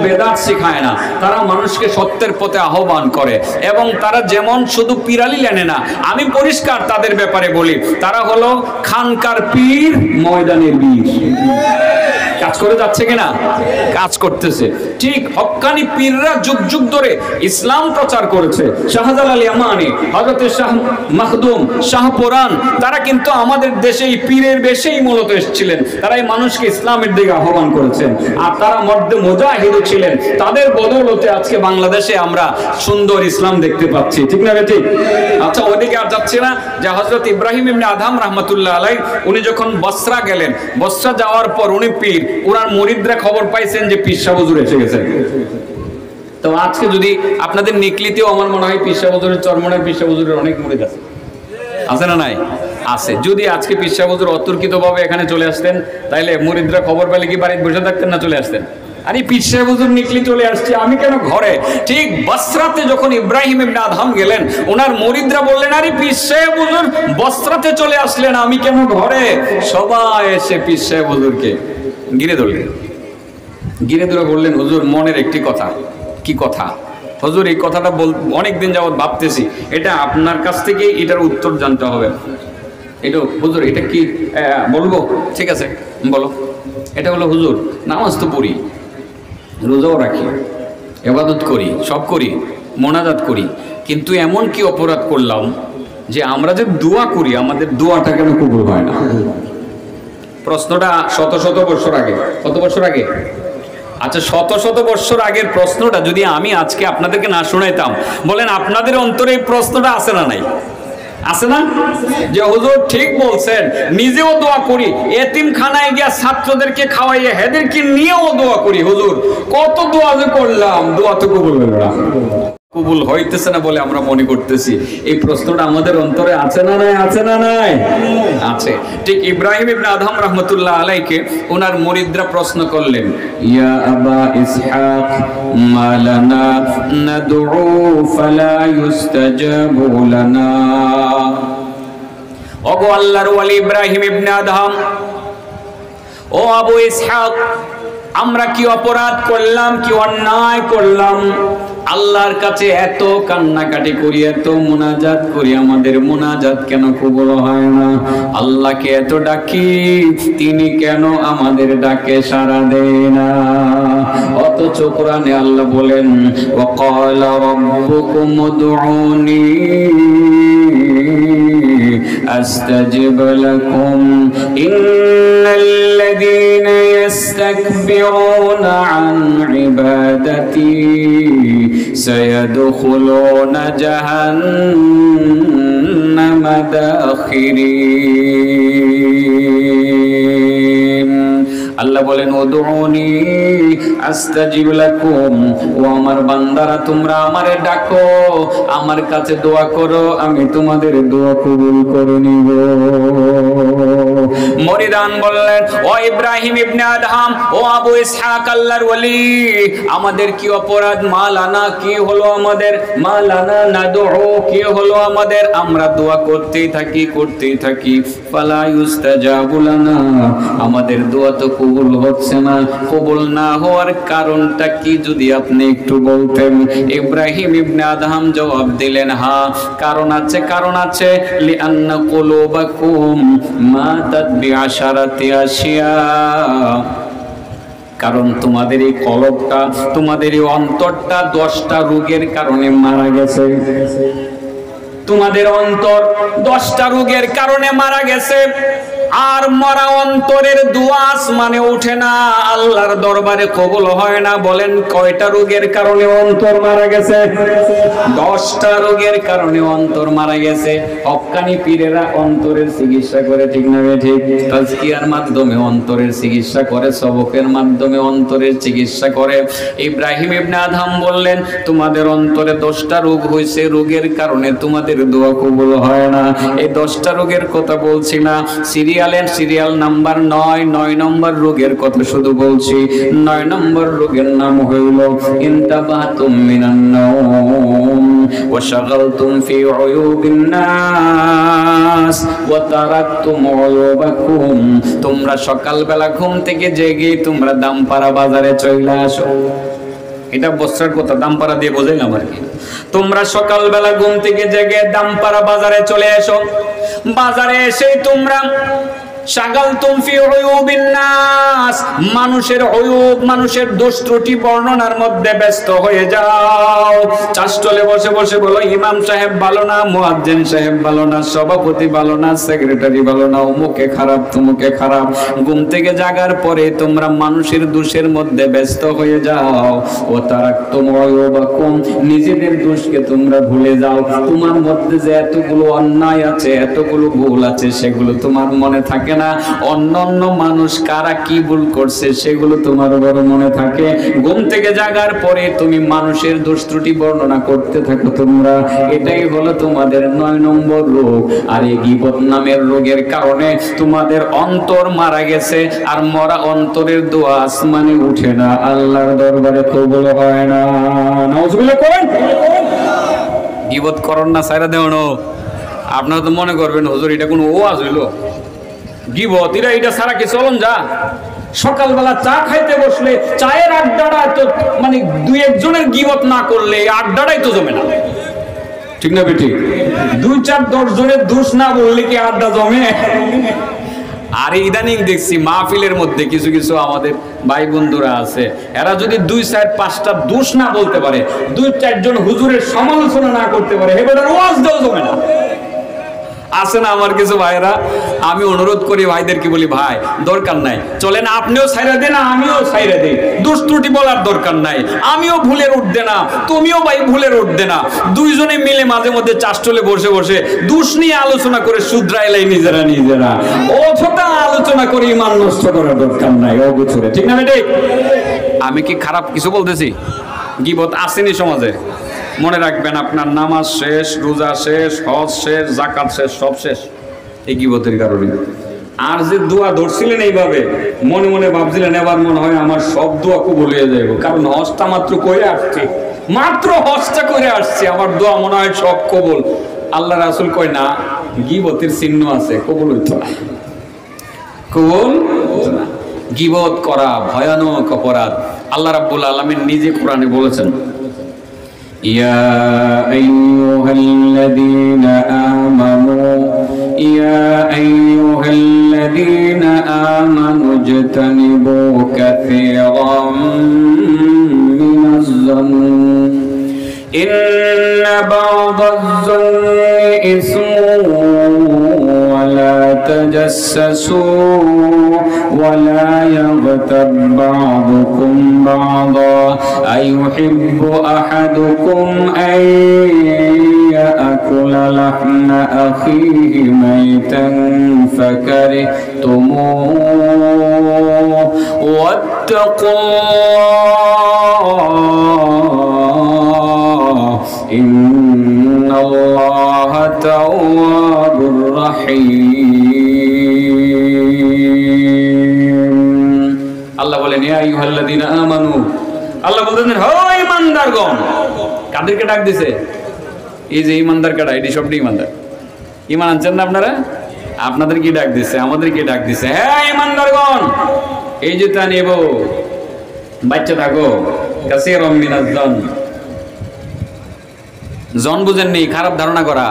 S1: বেদাত শিখায় না। তারা মানুষকে সত্যের পথে আহ্বান করে। এবং তারা যেমন শুধু পীরালি লাইনে না, আমি পরিষ্কার তাদের ব্যাপারে বলি, তারা হলো খানকার পীর, ময়দানের বীর। কাজ করে যাচ্ছে কিনা? কাজ করতেছে। ঠিক হক্কানি পীররা যুগ যুগ ধরে ইসলাম প্রচার করেছে। শাহজালাল ইয়ামানি, হযরত শাহ মাখদুম, শাহ পুরান, তারা কিন্তু আমাদের দেশে এই পীরের বেশেই মূলত এসেছিলেন। তারা এই মানুষকে ইসলামের দিকে আহ্বান করেছেন। আর তারা মধ্যে মুজাহিদ ছিলেন। তাদের বদৌলতে আজকে বাংলাদেশে আমরা সুন্দর ইসলাম দেখতে পাচ্ছি, ঠিক না? ঠিক। আচ্ছা, ওইদিকে আর যাচ্ছে না। যে হযরত ইব্রাহিম ইবনে আদহাম রাহমাতুল্লাহ আলাইহি, উনি যখন বসরা গেলেন, বসরা যাওয়ার পর উনি পীর, ওনার মুরিদরা খবর পাইছেন যে পীর সাহেব হুজুর এসে গেছেন। তো আজকে যদি আপনাদের নিকলিতেও আমার মনে হয় পীর সাহেব হুজুরের, চরমনের পীর সাহেব হুজুরের অনেক মুরিদ আছে, আছে না নাই? আছে। যদি আজকে পীর সাহেব হুজুর অতর্কিতভাবে এখানে চলে আসতেন, তাইলে মুরিদরা খবর পেলে কি বাড়িতে বসে থাকতেন না চলে আসতেন? আরে পীর সাহেব হুজুর নিকলি চলে আসছে, আমি কেন ঘরে? ঠিক বসরাতে যখন ইব্রাহিম ইবনে আদহাম গেলেন, ওনার মুরিদরা বললেন, আরে পীর সাহেব হুজুর বসরাতে চলে আসলেন, আমি কেন ঘরে? সবাই এসে পীর সাহেব হুজুরকে ঘিরে ধরলেন। ঘিরে ধরে বললেন, হুজুর মনের একটি কথা। কি কথা? হুজুর এই কথাটা অনেকদিন যাবৎ ভাবতেছি, এটা আপনার কাছ থেকে এটার উত্তর জানতে হবে। এটা হুজুর, এটা কি বলবো? ঠিক আছে বলো। এটা হলো হুজুর, নামাজ তো পড়ি, রোজাও রাখি, ইবাদত করি, সব করি, মোনাজাত করি, কিন্তু এমন কি অপরাধ করলাম যে আমরা যে দোয়া করি আমাদের দোয়াটা কেন কবুল হয় না? প্রশ্নটা শত শত বছর আগে। কত বছর আগে? আচ্ছা, শত শত বছর আগের প্রশ্নটা যদি আমি আজকে আপনাদেরকে না শোনাইতাম, বলেন আপনাদের অন্তরে এই প্রশ্নটা আছে না নাই? আছে না? যে হুজুর ঠিক বলছেন, নিজেও দোয়া করি, এতিমখানায় গিয়া ছাত্রদেরকে খাওয়াইয়ে হেদেরকে নিয়েও দোয়া করি, হুজুর কত দোয়া যে করলাম, দোয়া তো কবুল হলো না, কবুল হইতেছে না বলে আমরা মনে করতেছি। এই প্রশ্নটা আমাদের অন্তরে আছে না নাই? আছে না নাই? আছে। ঠিক ইব্রাহিম ইবনে আদহাম রাহমাতুল্লাহ আলাইহিকে ওনার মুরিদরা প্রশ্ন করলেন, ইয়া আবা ইসহাক মা লানা নাদউ ফালা ইউস্তাজাবু লানা। ওগো আল্লাহর ওয়ালি ইব্রাহিম ইবনে আদহাম, ও আবু ইসহাক, আমরা কি অপরাধ করলাম, কি অন্যায় করলাম? আল্লাহর কাছে এত কান্নাকাটি করি, এত মোনাজাত করি, আমাদের মোনাজাত কেন কবুল হয় না? আল্লাহকে এত ডাকি, তিনি কেন আমাদের ডাকে সাড়া দেয় না? অথচ কোরআনে আল্লাহ বলেন, ওয়াকালা রাব্বুকুম উদউনি أستجب لكم إن الذين يستكبرون عن عبادتي سيدخلون جهنم داخرين। আল্লাহ বলেন, উদউনি আস্তাজিব লাকুম, ও আমার বান্দারা তোমরা আমারে ডাকো, আমার কাছে দোয়া করো, আমি তোমাদের দোয়া কবুল করে নিব। মুরিদান বললেন, ও ইব্রাহিম ইবনে আদহাম, ও আবু ইসহাক আল্লাহর ওয়ালি, আমাদের কি অপরাধ? মালানা, কি হলো আমাদের? মালানা নাদউ, কি হলো আমাদের? আমরা দোয়া করতেই থাকি, করতেই থাকি, ফালা ইউস্তাজাবু লানা, আমাদের দোয়া তো কবুল হচ্ছে না। কবুল না হওয়ার কারণটা কি যদি আপনি একটু বলতেন? ইব্রাহিম ইবনে আদহাম জবাব দিলেন, হ্যাঁ কারণ আছে, কারণ আছে। লিআন্না কুলুবাকুম মাতাত বিআশারাতি আশিয়া, কারণ তোমাদের এই কলবটা, তোমাদের এই অন্তরটা 10টা রোগের কারণে মারা গেছে। তোমাদের অন্তর 10টা রোগের কারণে মারা গেছে। আর মরা অন্তরের দোয়া আসমানে ওঠে না, আল্লাহর দরবারে কবুল হয় না। বলেন কয়টা রোগের কারণে অন্তর মারা গেছে? 10টা রোগের কারণে অন্তর মারা গেছে। হক্কানি পীরেরা অন্তরের চিকিৎসা করে, ঠিক না ঠিক? তাজকিয়ার মাধ্যমে অন্তরের চিকিৎসা করে, সবকের মাধ্যমে অন্তরের চিকিৎসা করে। ইব্রাহিম ইবনে আদম বললেন তোমাদের অন্তরে 10টা রোগ হয়েছে, রোগের কারণে তোমাদের দোয়া কবুল হয় না। এই 10টা রোগের কথা বলছি না, সিরিয়াল নাম্বার 9 নম্বর রোগের কথা শুধু বলছি। 9 নম্বর রোগের নাম হইল ইনতাবাতুম মিনান নাওম ওয়া শাগালতুম ফি উয়ুবিন নাস ওয়া তারাকতুম উয়ুবাকুম। তোমরা সকালবেলা ঘুম থেকে জেগে তোমরা দামপাড়া বাজারে চলে আসো। এটা বস্ত্রের কথা, দামপাড়া দিয়ে বোঝাইলাম আর কি। তোমরা সকালবেলা ঘুম থেকে জেগে দামপাড়া বাজারে চলে এসো। বাজারে এসে তোমরা শাগালতুম ফি উয়ুবিন নাস, মানুষের উয়ুব, মানুষের দোষ ত্রুটি বর্ণনার মধ্যে ব্যস্ত হয়ে যাও। চাষতলে বসে বসে বলো ইমাম সাহেব ভালো না, মুয়াজ্জিন সাহেব ভালো না, সভাপতি ভালো না, সেক্রেটারি ভালো না, অমুকে খারাপ তমুকে খারাপ। ঘুম থেকে জাগার পরে তোমরা মানুষের দোষের মধ্যে ব্যস্ত হয়ে যাও। ও তারাকতুম উয়ুবাকুম, নিজেদের দোষকে তোমরা ভুলে যাও। তোমার মধ্যে যে এতগুলো অন্যায় আছে, এতগুলো ভুল আছে, সেগুলো তোমার মনে থাকে না। অন্যান্য মানুষ কারা কি ভুল করছে সেগুলো তোমার বড় মনে থাকে। ঘুম থেকে জাগার পরে তুমি মানুষের দোষ ত্রুটি বর্ণনা করতে থাকো তোমরা। এটাই হলো তোমাদের 9 নম্বর রোগ। আর এই গীবত নামের রোগের কারণে তোমাদের অন্তর মারা গেছে। আর মরা অন্তরের দোয়া আসমানে উঠে না, আল্লাহর দরবারে কবুল হয় না। নাউজুবিল্লাহ করেন। গীবত করন না, ছাইরা দেওয়ান। আপনারা তো মনে করবেন হুজুর এটা কোনো ওয়াজ হইলো? গীবত এটা ছাড়া কি চলন যা? সকালবেলা চা খাইতে বসলে চায়ের আড্ডাটা তো মানে 2-1 গীবত না করলে আড্ডাটাই তো জমে না, ঠিক না বেটি? 2-4-10 জনের দোষ না বললে কি আড্ডা জমে? আর ইদানিং দেখছি মাহফিলের মধ্যে কিছু কিছু আমাদের ভাই বন্ধুরা আছে, এরা যদি 2-4-5টা দোষ না বলতে পারে, 2-4 জন হুজুরের সমালোচনা না করতে পারে, এবারে ওয়াজ দেও জমে না। আছে না আমার কিছু ভাইরা? আমি অনুরোধ করি ভাইদেরকে, বলি ভাই দরকার নাই, চলেন আপনিও ছাইরা দেন, আমিও ছাইরা দেই। দোষ ত্রুটি বলার দরকার নাই, আমিও ভুলের উঠবে না, তুমিও ভাই ভুলের উঠবে না। দুইজনে মিলে মাঝে মধ্যে চাষটলে বসে বসে দোষ নিয়ে আলোচনা করে শুধরাইলাই নিজেরা। অযথা আলোচনা করে ইমান নষ্ট করার দরকার নাই অগোছরে, ঠিক না বেটি? আমি কি খারাপ কিছু বলতেছি? গীবত আসেনি সমাজে। মনে রাখবেন, আপনার নামাজ শেষ, রোজা শেষ, হজ শেষ, যাকাত শেষ, সব শেষ এই গীবতের কারণে। আর যে দোয়া ধরছিলেন এইভাবে মনে মনে ভাবছিলেন এবার মনে হয় আমার সব দোয়া কবুল হয়ে যাবে, কারণ হজটা মাত্র করে আসছে, আমার দোয়া মনে হয় সব কবুল। আল্লাহ রাসূল কয় না, গীবতের চিহ্ন আছে, কবুল হইতো না, কবুল না। গীবত করা ভয়ানক অপরাধ। আল্লাহ রাব্বুল আলামিন নিজে কোরআনে বলেছেন, يا أيها الذين آمنوا اجتنبوا كثيرا من الظن إن بعض الظن إثم ولا تجسسوا ولا يغتب بعضكم بعضا أيحب أحدكم أن يأكل لحم أخيه ميتا فكرهتموه واتقوا الله إن الله تواب رحيم। আল্লাহ বলেন ইয়া আইয়ুহাল্লাযীনা আমানু, আল্লাহ বলতেছেন হে ঈমানদারগণ। কাদেরকে ডাক দিছে? এই যে ঈমানদার কারা, এটি সবটি ঈমানদার। ঈমান আনছেন না আপনারা? আপনাদের কি ডাক দিছে? আমাদের কি ডাক দিছে? হে ঈমানদারগণ, এই যে তা নেব, বাচ্চা থাকো। কাসীরাম মিনাজ জন, জন বুঝেননি, খারাপ ধারণা করা।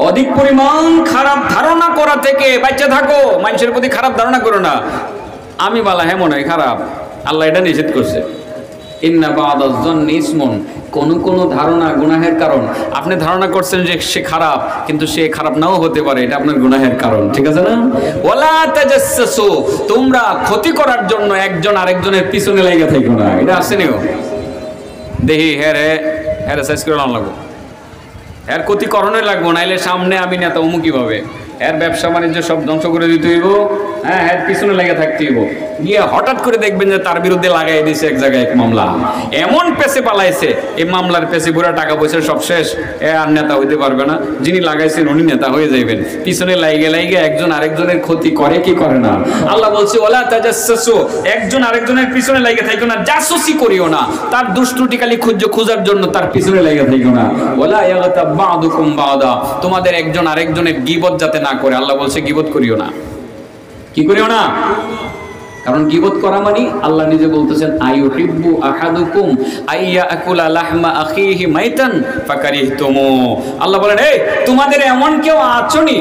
S1: অধিক পরিমাণ খারাপ ধারণা করা থেকে বাচ্চা থাকো। মানুষের প্রতি খারাপ ধারণা করো না। আমি বালা, হ্যাঁ মনে হয় খারাপ, আল্লাহ এটা নিষেধ করছে। ইন্না বা'দায-যন্নি ইসমুন, কোন ধারণা গুনাহের কারণ। আপনি ধারণা করছেন যে সে খারাপ, কিন্তু সে খারাপ নাও হতে পারে, এটা আপনার গুনাহের কারণ, ঠিক আছে না? ওয়ালা তাজাসসু, তোমরা ক্ষতি করার জন্য একজন আরেকজনের পিছনে লেগে থাকো না। এটা আসেনিও দেখি হ্যাঁ সাইজ করে লাগবো, এর ক্ষতিকরণে লাগবো, নাইলে সামনে আমি নেতা অমুকি ভাবে এর ব্যবসা বাণিজ্য সব ধ্বংস করে দিতে হইব। হ্যাঁ, এর পিছনে লেগে থাকতে হইব। গিয়ে হঠাৎ করে দেখবেন যে তার বিরুদ্ধে লাগাই দিয়েছে এক জায়গায় এক মামলা, এমন পেছে পালাইছে, এই মামলার পেছে পুরো টাকা পয়সা সব শেষ, এ আর নেতা হইতে পারবে না। যিনি লাগাইছেন উনি নেতা হয়ে যাইবেন। পিছনে লাইগে একজন আরেকজনের ক্ষতি করে কি করে না? আল্লাহ বলছে ওয়ালা তাজাসসু, একজন আরেকজনের পিছনে লাগে থাকো না, জাসুসি করিও না, তার দুষ্টুটি খালি খোঁজার জন্য তার পিছনে লাগে থাকো না। ওয়ালা ইয়াগতাব বা'দুকুম বা'দা, তোমাদের একজন আরেকজনের গীবত যাতে না করে। আল্লাহ বলছে গীবত করিও না। কি করিও না? কারণ গীবত করা মানে আল্লাহ নিজে বলতেছেন আইয়ুহিব্বু আহাদুকুম আইয়াকুলা লাহমা আখিহি মাইতান ফাকারিহতুমু। আল্লাহ বলেন, এই তোমাদের এমন কেউ আছেনি,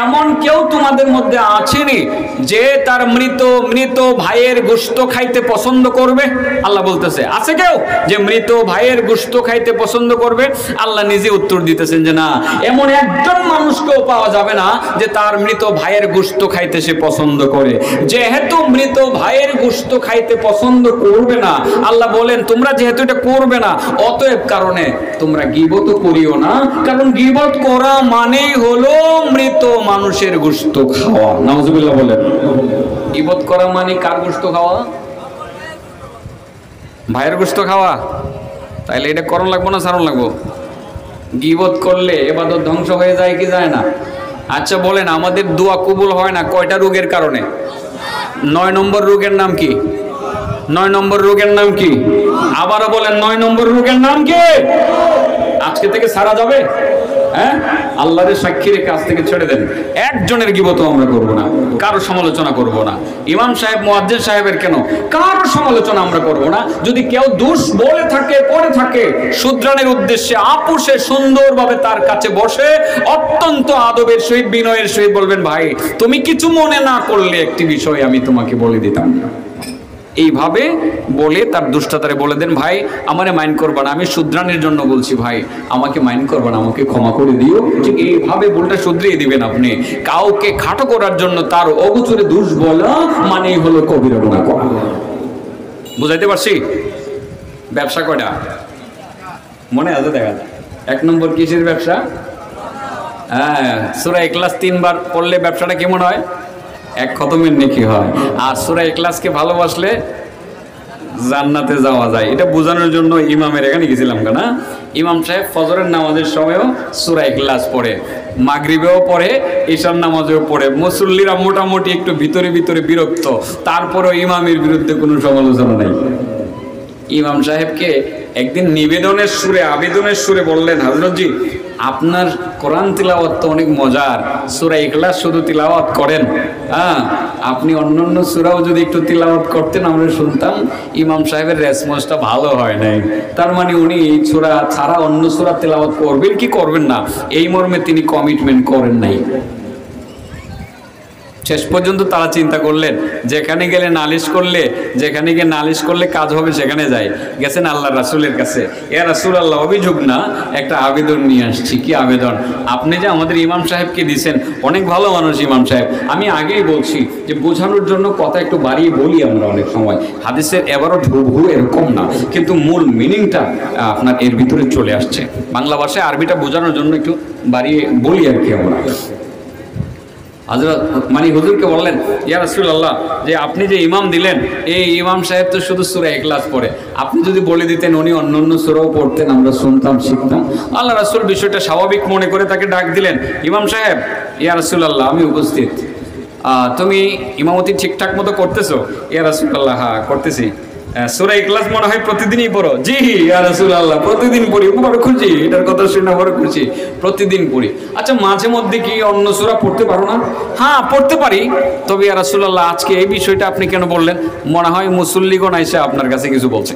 S1: এমন কেউ তোমাদের মধ্যে আছেনি যে তার মৃত ভাইয়ের গোশত খাইতে পছন্দ করবে? আল্লাহ বলতেছে আছে কেউ যে মৃত ভাইয়ের গোশত খাইতে পছন্দ করবে? আল্লাহ নিজে উত্তর দিতেছেন যে না, এমন একজন মানুষকেও পাওয়া যাবে না যে তার মৃত ভাইয়ের গোশত খাইতে সে পছন্দ করে। যেহেতু মৃত ভাইয়ের গোশত খাইতে পছন্দ করবে না, আল্লাহ বলেন তোমরা যেহেতু এটা করবে না, অতএব কারণে তোমরা গীবত করিও না। কারণ গীবত করা মানেই হলো মৃত মানুষের গোশত খাওয়া। নাউজুবিল্লাহ বলেন। গীবত করা মানে কার গোশত খাওয়া? ভাইয়ের গোশত খাওয়া। তাইলে এটা করণ লাগবো না ছাড়ন লাগবো? গীবত করলে ইবাদত ধ্বংস হয়ে যায় কি যায় না? আচ্ছা বলেন, আমাদের দোয়া কবুল হয় না কয়টা রোগের কারণে? 9 নম্বর রোগের নাম কি? 9 নম্বর রোগের নাম কি? আবারও বলেন, 9 নম্বর রোগের নাম কি? আজকে থেকে ছাড়া যাবে? হ্যাঁ, আল্লাহর সাক্ষী রেখে কাছ থেকে ছেড়ে দেন। একজনের গীবত আমরা করব না, কারো সমালোচনা করব না। ইমাম সাহেব, মুয়াজ্জিন সাহেবের কেন, কারো সমালোচনা আমরা করব না। যদি কেউ দোষ বলে থাকে, পড়ে থাকে, শুধরানোর উদ্দেশ্যে আপোষে সুন্দরভাবে তার কাছে বসে অত্যন্ত আদবের সহিত, বিনয়ের সহিত বলবেন, ভাই তুমি কিছু মনে না করলে একটি বিষয় আমি তোমাকে বলে দিতাম। এইভাবে বলে তার দুষ্টতারে বলে দেন, ভাই আমারে মাইন্ড করবা না, আমি শুধরানোর জন্য বলছি, ভাই আমাকে মাইন্ড করবা না, আমাকে ক্ষমা করে দিও। ঠিক এইভাবে ভুলটা শুধরিয়ে দিবেন আপনি। কাউকে খাটো করার জন্য তার অগোচরে দোষ বলা মানেই হলো কবিরা গুনাহ করা। বুঝাইতে পারছি? ব্যবসা কয়টা মনে আছে? দেখা যায় 1 নম্বর কিসের ব্যবসা? হ্যাঁ, সূরা ইখলাস 3 বার পড়লে ব্যবসাটা কেমন হয়? 1 খতমের নেকি হয়। আর সূরা ইখলাসকে ভালোবাসলে জান্নাতে যাওয়া যায়। এটা বোঝানোর জন্য ইমামের এখানে গেছিলাম না, ইমাম সাহেব ফজরের নামাজের সময়ও সূরা ইখলাস পড়ে, মাগরিবেও পড়ে, ঈশার নামাজেও পড়ে। মুসল্লিরা মোটামুটি একটু ভিতরে বিরক্ত, তারপরেও ইমামের বিরুদ্ধে কোনো সমালোচনা নেই। ইমাম সাহেবকে একদিন নিবেদনের সুরে, আবেদনের সুরে বললেন, হযরতজি আপনার কোরআন তিলাওয়াত তো অনেক মজার, সূরা ইখলাস শুধু তিলাওয়াত করেন, হ্যাঁ আপনি অন্যান্য সূরাও যদি একটু তিলাওয়াত করতেন আমরা শুনতাম। ইমাম সাহেবের রেসপন্সটা ভালো হয় নাই। তার মানে উনি এই সূরা ছাড়া অন্য সূরা তিলাওয়াত করবেন কি করবেন না, এই মর্মে তিনি কমিটমেন্ট করেন নাই। শেষ পর্যন্ত তারা চিন্তা করলেন, যেখানে গেলে নালিশ করলে, যেখানে গিয়ে নালিশ করলে কাজ হবে সেখানে যায়। গেছেন আল্লাহর রাসূলের কাছে, ইয়া রাসূলুল্লাহ অভিযোগ না, একটা আবেদন নিয়ে আসছি। কি আবেদন? আপনি যে আমাদের ইমাম সাহেবকে দিয়েছেন, অনেক ভালো মানুষ ইমাম সাহেব, আমি আগেই বলছি যে বোঝানোর জন্য কথা একটু বাড়িয়ে বলি আমরা অনেক সময়, হাদিসের এবারও ঢুবু এরকম না, কিন্তু মূল মিনিংটা আপনার এর ভিতরে চলে আসছে। বাংলা ভাষায় আরবিটা বোঝানোর জন্য একটু বাড়িয়ে বলি আর কি। আমরা হযরত মানে হুজুরকে বললেন, ইয়া রাসূলুল্লাহ যে আপনি যে ইমাম দিলেন, এই ইমাম সাহেব তো শুধু সূরা ইখলাস পড়ে, আপনি যদি বলে দিতেন উনি অন্যান্য সূরাও পড়তেন, আমরা শুনতাম, শিখতাম। আল্লাহ রাসূল বিষয়টা স্বাভাবিক মনে করে তাকে ডাক দিলেন, ইমাম সাহেব, ইয়া রাসূলুল্লাহ আমি উপস্থিত, তুমি ইমামতি ঠিকঠাক মতো করতেছো? ইয়া রাসূলুল্লাহ হ্যাঁ করতেছি। সূরা ইখলাস মনে হয় প্রতিদিনই পড়ো? জি ইয়া রাসূলুল্লাহ প্রতিদিন পড়ি। বড় খুশি, এটার কথা শুনে বড় খুশি, প্রতিদিন পড়ি। আচ্ছা মাঝে মধ্যে কি অন্য সূরা পড়তে পারো না? হ্যাঁ পড়তে পারি। তবে ইয়া রাসূলুল্লাহ আজকে এই বিষয়টা আপনি কেন বললেন? মনে হয় মুসল্লিগণ এসে আপনার কাছে কিছু বলছে।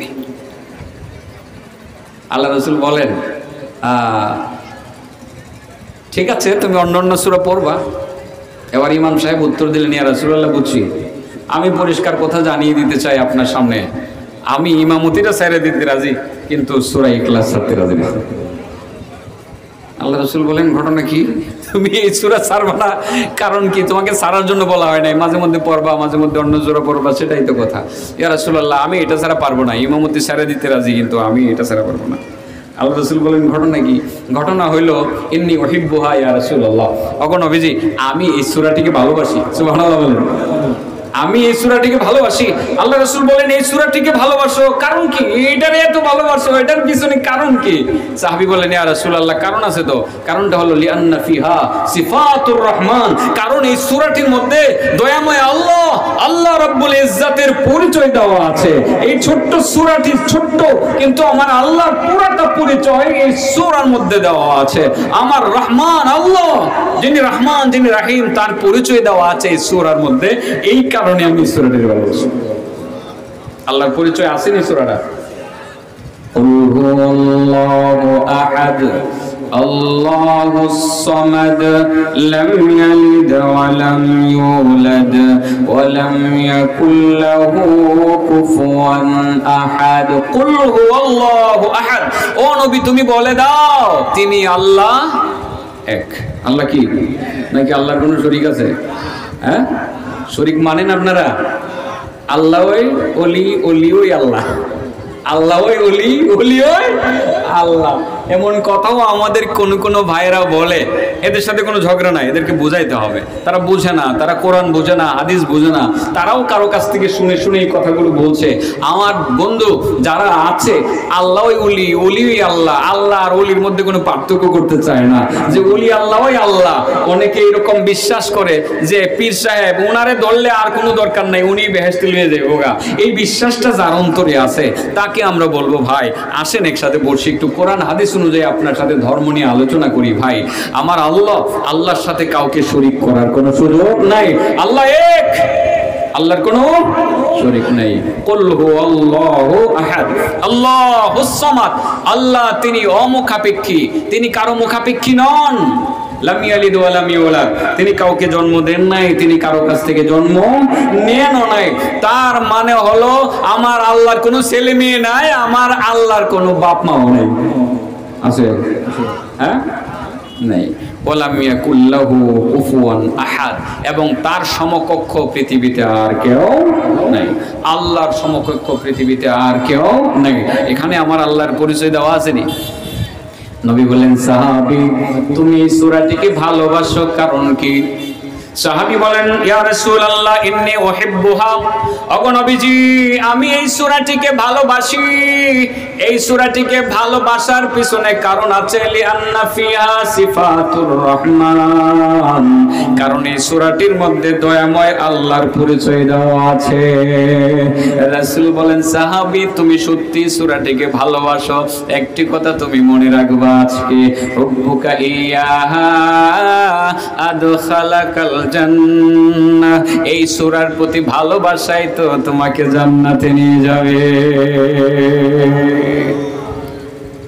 S1: আল্লাহ রাসূল বলেন, ঠিক আছে তুমি অন্য সূরা পড়বা। এবার ইমাম সাহেব উত্তর দিলেন, ইয়া রাসূলুল্লাহ বুঝছি, আমি পরিষ্কার কথা জানিয়ে দিতে চাই আপনার সামনে, আমি ইমামতিটা ছেড়ে দিতে রাজি, কিন্তু সূরা ইখলাস ছাড়তে রাজি না। আল্লাহ রাসূল বলেন ঘটনা কি? তুমি এই সূরা ছাড়বা না, কারণ কি? তোমাকে ছাড়ার জন্য বলা হয় নাই, মাঝে মধ্যে পড়বা, মাঝে মধ্যে অন্য সূরা পড়বা, সেটাই তো কথা। ইয়া রাসূলুল্লাহ, আমি এটা ছাড়া পারবো না, ইমামতি ছেড়ে দিতে রাজি, কিন্তু আমি এটা ছাড়া পারবো না। আল্লাহ রাসূল বলেন ঘটনা কি? ঘটনা হইল ইন্নী উহিব্বুহা ইয়া রাসূলুল্লাহ, ওগো নবীজি, আমি এই সূরাটিকে ভালোবাসি। সুবহানাল্লাহ বলেন। আমি এই সূরাটিকে ভালোবাসি। আল্লাহ রাসূল বলেন এই সূরাটিকে ভালোবাসো, কারণ কি? এটারে এত ভালোবাসো, এটার পিছনে কারণ কি? সাহাবী বলেন ইয়া রাসূলুল্লাহ, কারণ আছে তো। কারণটা হলো লিআন্না ফিহা সিফাতুর রহমান, কারণ এই সূরাটির মধ্যে দয়াময় আল্লাহ, আল্লাহ রাব্বুল ইজ্জাতের পরিচয় দেওয়া আছে। এই ছোট্ট সূরাটি ছোট্ট, কিন্তু আমার আল্লাহর পুরোটা পরিচয় এই সূরার মধ্যে দেওয়া আছে। আমার রহমান আল্লাহ, যিনি রহমান, যিনি রহিম, তার পরিচয় দেওয়া আছে এই সূরার মধ্যে। এই কারণে আমি সূরাটির ভালোবাসি। আল্লাহর পরিচয় আসেনি সূরাটা। কুল হুয়াল্লাহু আহাদ আল্লাহুস সামাদ লাম ইয়ালিদ ওয়া লাম ইউলাদ ওয়া লাম ইয়াকুল লাহু কুফুয়ান আহাদ। কুল হুয়াল্লাহু আহাদ, ও নবী তুমি বলে দাও তিনি আল্লাহ এক। আল্লাহ কি? নাকি আল্লাহর কোনো শরীক আছে? হ্যাঁ, শরীক মানেন আপনারা? আল্লাহ ওই অলি, অলি ওই আল্লাহ, আল্লাহ ওই অলি, অলি ওই আল্লাহ। এমন কথাও আমাদের কোন ভাইরা বলে। এদের সাথে কোনো ঝগড়া নাই, এদেরকে বুঝাইতে হবে। তারা বুঝে না, তারা কোরআন বুঝে না, হাদিস বুঝে না, তারাও কারো কাছ থেকে শুনে শুনে এই কথাগুলো বলছে। আমার বন্ধু যারা আছে, আল্লাহ ওই অলি, অলি ওই আল্লাহ, আল্লাহ আর অলির মধ্যে কোনো পার্থক্য করতে চায় না, যে অলি আল্লাহ ওই আল্লাহ। অনেকে এরকম বিশ্বাস করে যে পীর সাহেব ওনারে ধরলে আর কোনো দরকার নাই, উনি বেহেশতে নিয়ে যাবে গা। এই বিশ্বাসটা যার অন্তরে আছে তাকে আমরা বলবো, ভাই আসেন একসাথে বসে একটু কোরআন হাদিস অনুযায়ী আপনার সাথে ধর্ম নিয়ে আলোচনা করি। ভাই আমার আল্লাহ, আল্লাহর সাথে কাউকে শরীক করার কোনো সুযোগ নাই। আল্লাহ এক, আল্লাহর কোনো শরীক নাই। কুল হুয়াল্লাহু আহাদ আল্লাহুস সামাদ, আল্লাহ তিনি অমুখাপেক্ষী, তিনি কারো মুখাপেক্ষী নন। লাম ইয়ালিদ ওয়া লাম ইউলাদ, তিনি কাউকে জন্ম দেন নাই, তিনি কারো কাছ থেকে জন্ম নেনও নাই। তার মানে হলো আমার আল্লাহর কোনো ছেলে মেয়ে নাই, আমার আল্লাহর কোনো বাপ মাও নাই। আছে? হ্যাঁ, নাই। ওয়ালাম ইয়াকুল লাহু কুফুয়ান আহাদ, এবং তার সমকক্ষ পৃথিবীতে আর কেউ নাই। আল্লাহর সমকক্ষ পৃথিবীতে আর কেউ নাই। এখানে আমার আল্লাহর পরিচয় দেওয়া আছেনি? নবী বলেন সাহাবী তুমি সূরাটিকে ভালোবাসো, কারণ কি? সাহাবী বলেন ইয়া রাসূলুল্লাহ ইন্নী উহিব্বুহা, ওগো নবীজি আমি এই সূরাটিকে ভালোবাসি। এই সূরাটিকে ভালোবাসার পিছনে কারণ আছে, লিআন্না ফিহা সিফাতুর রহমান, কারণ এই সূরাটির মধ্যে দয়াময় আল্লাহর পরিচয় দেওয়া আছে। রাসূল বলেন সাহাবী তুমি সত্যি সূরাটিকে ভালোবাসো, একটি কথা তুমি মনে রাখবা আজকে, রব্বুকা ইয়াহা আদখালাকাল জান্নাহ, এই সূরার প্রতি ভালোবাসাই তো তোমাকে জান্নাতে নিয়ে যাবে।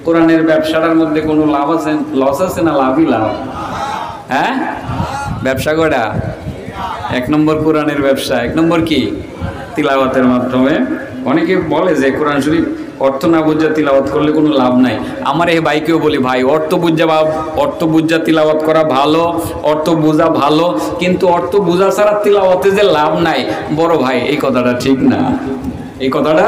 S1: কোরআনের ব্যবসাটার মধ্যে কোনো লাভ আছে, লস আছে না লাভই লাভ? হ্যাঁ, ব্যবসা করা এক নম্বর কোরআনের ব্যবসা। এক নম্বর কি? তিলাওয়াতের মাধ্যমে। অনেকে বলে যে কোরআন শরীফ অর্থ না বুঝা তিলাওয়াত করলে কোনো লাভ নাই। আমার এই ভাইকেও বলি, ভাই অর্থ বুঝা তিলাওয়াত করা ভালো, অর্থ বোঝা ভালো, কিন্তু অর্থ বোঝা ছাড়া তিলাওয়াতে যে লাভ নাই, বড় ভাই এই কথাটা ঠিক না। এই কথাটা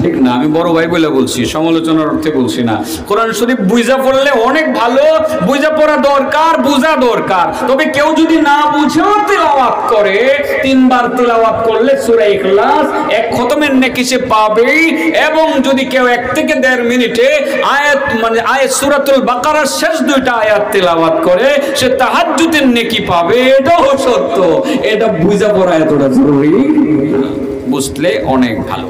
S1: ঠিক না। আমি বড় ভাই বলে বলছি, সমালোচনার অর্থে বলছি না। কোরআন শরীফ বুঝা পড়লে অনেক ভালো, বুঝা পড়া দরকার, বোঝা দরকার। তবে কেউ যদি না বুঝেও তিলাওয়াত করে, 3 বার তিলাওয়াত করলে সূরা ইখলাস এক খতমের নেকি সে পাবেই। এবং যদি কেউ 1 থেকে 1.5 মিনিটে আয়াত সূরাতুল বাকারার শেষ 2টা আয়াত তিলাওয়াত করে, সে তাহাজ্জুদের নেকি পাবে। এটাও সত্য। এটা বুঝা পড়া এতটা জরুরি, বুঝলে অনেক ভালো।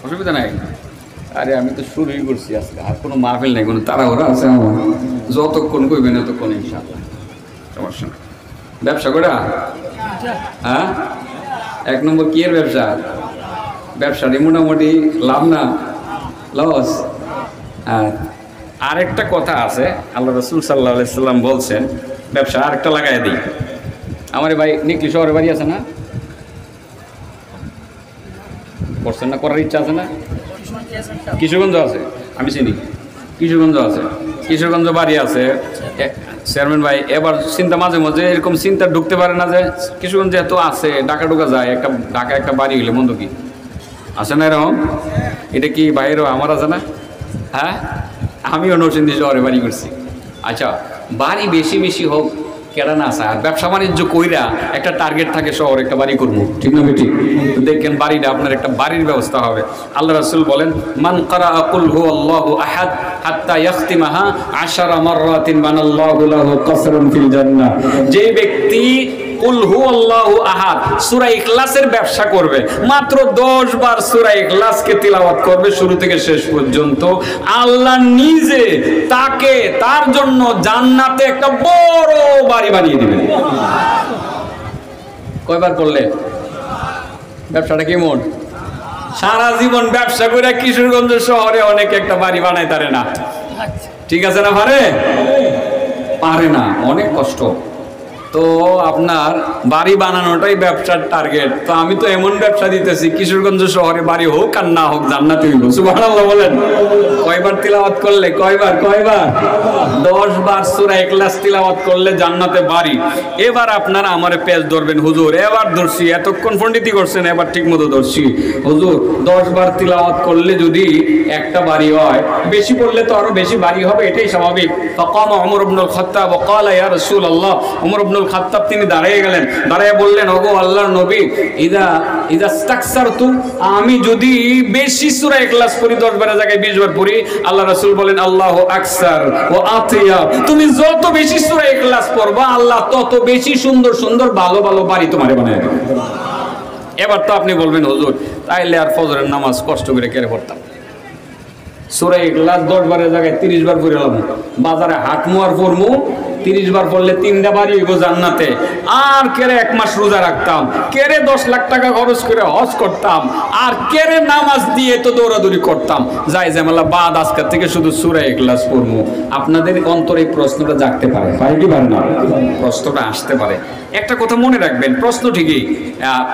S1: অসুবিধা নাই। আরে আমি তো শুরুই করছি আজকে, আর কোনো মাহফিল নাই, কোনো তাড়াহুড়া আছে আমার। যতক্ষণ কইবেন ততক্ষণ ইনশাআল্লাহ, সমস্যা নাই। ব্যবসা করা, হ্যাঁ 1 নম্বর কি এর ব্যবসা? ব্যবসাটি মোটামুটি লাভ না লস। আরেকটা কথা আছে, আল্লাহ রাসূল সাল্লাল্লাহু আলাইহি সাল্লাম বলছেন, ব্যবসা আরেকটা লাগাই দিই। আমার ভাই নিকলি শহরে বাড়ি আছে না, করছেন না? করার ইচ্ছা আছে না? কিশোরগঞ্জ আছে, আমি চিনি, কিশোরগঞ্জ আছে, কিশোরগঞ্জ বাড়ি আছে। চেয়ারম্যান ভাই এবার চিন্তা মাঝে মাঝে এরকম চিন্তা ঢুকতে পারে না যে কিশোরগঞ্জে এত আছে, ঢাকা ঢুকা যায়, একটা ঢাকা একটা বাড়ি হইলে মন্দ কি আছে না এরকম? এটা কি বাইরেও আমার আছে না? হ্যাঁ, আমিও নরসিংদী শহরে বাড়ি করছি। আচ্ছা, বাড়ি বেশি বেশি হোক কেডা না আছে, আর ব্যবসা বাণিজ্য কইরা একটা টার্গেট থাকে শহরে একটা বাড়ি করবো, ঠিক না বেটি? দেখেন বাড়িটা আপনার একটা বাড়ির ব্যবস্থা হবে। আল্লাহ রাসূল বলেন, মান ক্বারা কুল হুয়াল্লাহু আহাদ হাত্তা ইয়াখতিমাহা 10 মাররাতিন বানাল্লাহু লাহু কসরুন ফিল জান্নাহ। যে ব্যক্তি কুল হুয়াল্লাহু আহাদ সূরা ইখলাসের ব্যবসা করবে, মাত্র 10 বার সূরা ইখলাসকে তিলাওয়াত করবে শুরু থেকে শেষ পর্যন্ত, আল্লাহ নিজে তাকে তার জন্য জান্নাতে একটা বড় বাড়ি বানিয়ে দিবেন। কয়বার পড়লে? ব্যবসাটা কেমন? সারা জীবন ব্যবসা করে কিশোরগঞ্জ শহরে অনেক একটা বাড়ি বানাই পারে না, ঠিক আছে না? পারে না, অনেক কষ্ট। তো আপনার বাড়ি বানানোটাই ব্যবসার টার্গেট। তো আমি তো এমন ব্যবসা দিতেছি, কিশোরগঞ্জ শহরে বাড়ি হোক আর না হোক জান্নাতে হইব। সুবহানাল্লাহ বলেন। কয়বার তিলাওয়াত করলে? কয়বার? 10 বার সূরা ইখলাস তিলাওয়াত করলে জান্নাতে বাড়ি। এবার আপনারা আমারে পেজ ধরবেন, হুজুর এবার ধরছি, এতক্ষণ পণ্ডিতি করছেন, এবার ঠিক মতো ধরছি। হুজুর 10 বার তিলাওয়াত করলে যদি একটা বাড়ি হয়, বেশি পড়লে তো আরো বেশি বাড়ি হবে, এটাই স্বাভাবিক। ফাকামা ওমর ইবনুল খাত্তাব ওয়া ক্বালা ইয়া রাসূলুল্লাহ, ওমর ইবনুল খাত্তাব তিনি দাঁড়িয়ে গেলেন, দাঁড়িয়ে বললেন, ওগো আল্লাহর নবী, ইদা ইস্তাকসারতু, আমি যদি বেশি সূরা ইখলাস পড়ি, 10 বারের জায়গায় 20 বার পড়ি, আল্লাহ রাসূল বলেন, আল্লাহু আকসার ওয়া আতিয়াব, তুমি যত বেশি সূরা ইখলাস পড়বা আল্লাহ তত বেশি সুন্দর সুন্দর ভালো ভালো বাড়ি তোমারে বানায় দেবে। এবার তো আপনি বলবেন, হুজুর তাইলে আর ফজরের নামাজ কষ্ট করে কেড়ে পড়তাম, সূরা ইখলাস 10 বারের জায়গায় 30 বার পড়লাম, বাজারে হাঁটমু আর পড়মু, 30 বার পড়লে 3টা বাড়ি হইব জান্নাতে। আর কেড়ে 1 মাস রোজা রাখতাম, কেড়ে 10 লাখ টাকা খরচ করে হজ করতাম, আর কেড়ে নামাজ দিয়ে তো দৌড়াদৌড়ি করতাম, যাই ঝামেলা বাদ, আজকের থেকে শুধু সূরা ইখলাস পড়মু। আপনাদের অন্তরে এই প্রশ্নটা জাগতে পারে, পারে কি পারে না? প্রশ্নটা আসতে পারে। একটা কথা মনে রাখবেন, প্রশ্ন ঠিকই,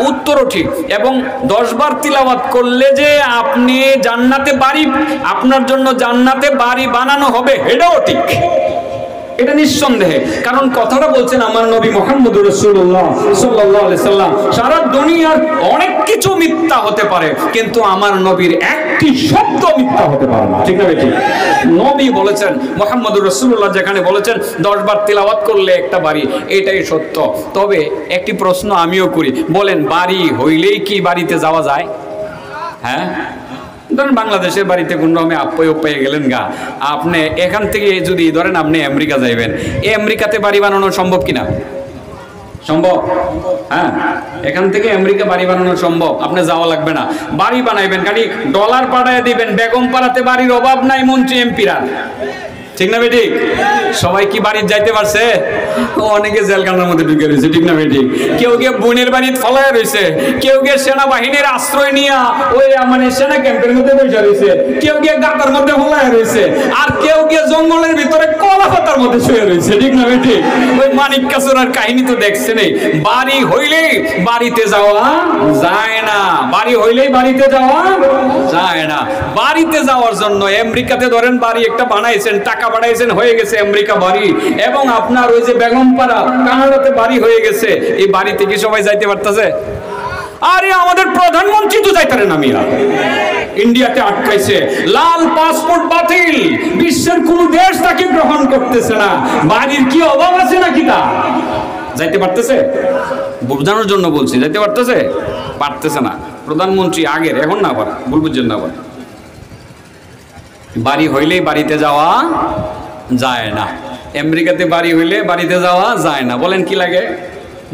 S1: উত্তরও ঠিক, এবং 10 বার তিলাওয়াত করলে যে আপনি জান্নাতে বাড়ি, আপনার জন্য জান্নাতে বাড়ি বানানো হবে, এটাও ঠিক, এটা নিঃসন্দেহে। কারণ কথাটা বলছেন আমার নবী মুহাম্মদুর রাসূলুল্লাহ সাল্লাল্লাহু আলাইহি সাল্লাম। সারা দুনিয়ার অনেক কিছু মিথ্যা হতে পারে, কিন্তু আমার নবীর একটি শব্দ মিথ্যা হতে পারে না, ঠিক না বেঠিক? নবী বলেছেন, মুহাম্মদুর রাসূলুল্লাহ যেখানে বলেছেন 10 বার তিলাওয়াত করলে একটা বাড়ি, এটাই সত্য। তবে একটি প্রশ্ন আমিও করি, বলেন বাড়ি হইলেই কি বাড়িতে যাওয়া যায়? হ্যাঁ, ধরেন বাংলাদেশের বাড়িতে কোনো রকমে আপ্যায় গেলেন গা, আপনি এখান থেকে যদি ধরেন আপনি আমেরিকা যাইবেন, এই আমেরিকাতে বাড়ি বানানো সম্ভব কিনা? সম্ভব। হ্যাঁ, এখান থেকে আমেরিকা বাড়ি বানানো সম্ভব, আপনি যাওয়া লাগবে না, বাড়ি বানাইবেন, খালি ডলার পাঠায় দিবেন। বেগম পাড়াতে বাড়ির অভাব নাই মন্ত্রী এমপিরা, ঠিক না বেঠিক? সবাই কি বাড়ির যাইতে পারছে? অনেকে জেলখানার মধ্যে ঢুকে রয়েছে, ঠিক না বেঠিক? কেউ কেউ বোনের বাড়ির ফলায় রয়েছে, কেউ কেউ সেনাবাহিনীর আশ্রয় নিয়ে ওই মানে সেনা ক্যাম্পের মধ্যে বসে রয়েছে, কেউ কেউ গাতার মধ্যে ফলায় রয়েছে, আর কেউ কেউ জঙ্গলের ভিতরে কলা পাতার মধ্যে শুয়ে রয়েছে, ঠিক না বেঠিক? ওই মানিক কাচুরার কাহিনী তো দেখছেনই। বাড়ি হইলেই বাড়িতে যাওয়া যায় না, বাড়ি হইলেই বাড়িতে যাওয়া যায় না। বাড়িতে যাওয়ার জন্য আমেরিকাতে ধরেন বাড়ি একটা বানাইছেন, টাকা বাড়াইছেন, হয়ে গেছে আমেরিকা বাড়ি, এবং আপনার ওই যে বেগমপাড়া কানাডাতে বাড়ি হয়ে গেছে। এই বাড়িতে কি সবাই যাইতে পারতেছে? আরে আমাদের প্রধানমন্ত্রী তো যাইতে পারেন, আমি ইন্ডিয়াতে আটকাইছে, লাল পাসপোর্ট বাতিল, বিশ্বের কোন দেশ তাকে গ্রহণ করতেছে না। বাড়ির কি অভাব আছে নাকি? তা যাইতে পারতেছে? বোঝানোর জন্য বলছি, যাইতে পারতেছে? পারতেছে না। প্রধানমন্ত্রী আগের, এখন না, আবার ভুল বুঝছেন না। আবার বাড়ি হইলেই বাড়িতে যাওয়া যায় না, আমেরিকাতে বাড়ি হইলে বাড়িতে যাওয়া যায় না। বলেন কি লাগে?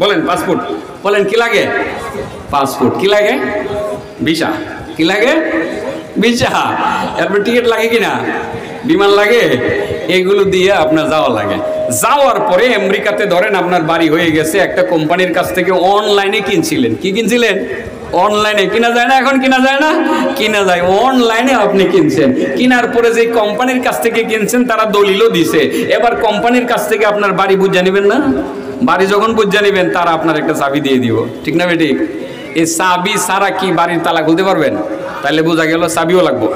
S1: বলেন পাসপোর্ট। বলেন কি লাগে? পাসপোর্ট। কি লাগে? ভিসা। কি লাগে? ভিসা। এরপর টিকিট লাগে কিনা? বিমান লাগে। এগুলো দিয়ে আপনার যাওয়া লাগে। যাওয়ার পরে আমেরিকাতে ধরেন আপনার বাড়ি হয়ে গেছে, একটা কোম্পানির কাছ থেকে অনলাইনে কিনছিলেন। কি কিনছিলেন? অনলাইনে। কিনা যায় না এখন? কিনা যায় না? কিনা যায়। অনলাইনে আপনি কিনছেন, কিনার পরে যে কোম্পানির কাছ থেকে কিনছেন তারা দলিলও দিছে। এবার কোম্পানির কাছ থেকে আপনার বাড়ি বুঝে নেবেন না? বাড়ি যখন বুঝে নেবেন তারা আপনার একটা চাবি দিয়ে দিব, ঠিক না বেঠিক? এই চাবি ছাড়া কি বাড়ির তালা খুলতে পারবেন? তাহলে বোঝা গেল চাবিও লাগবে।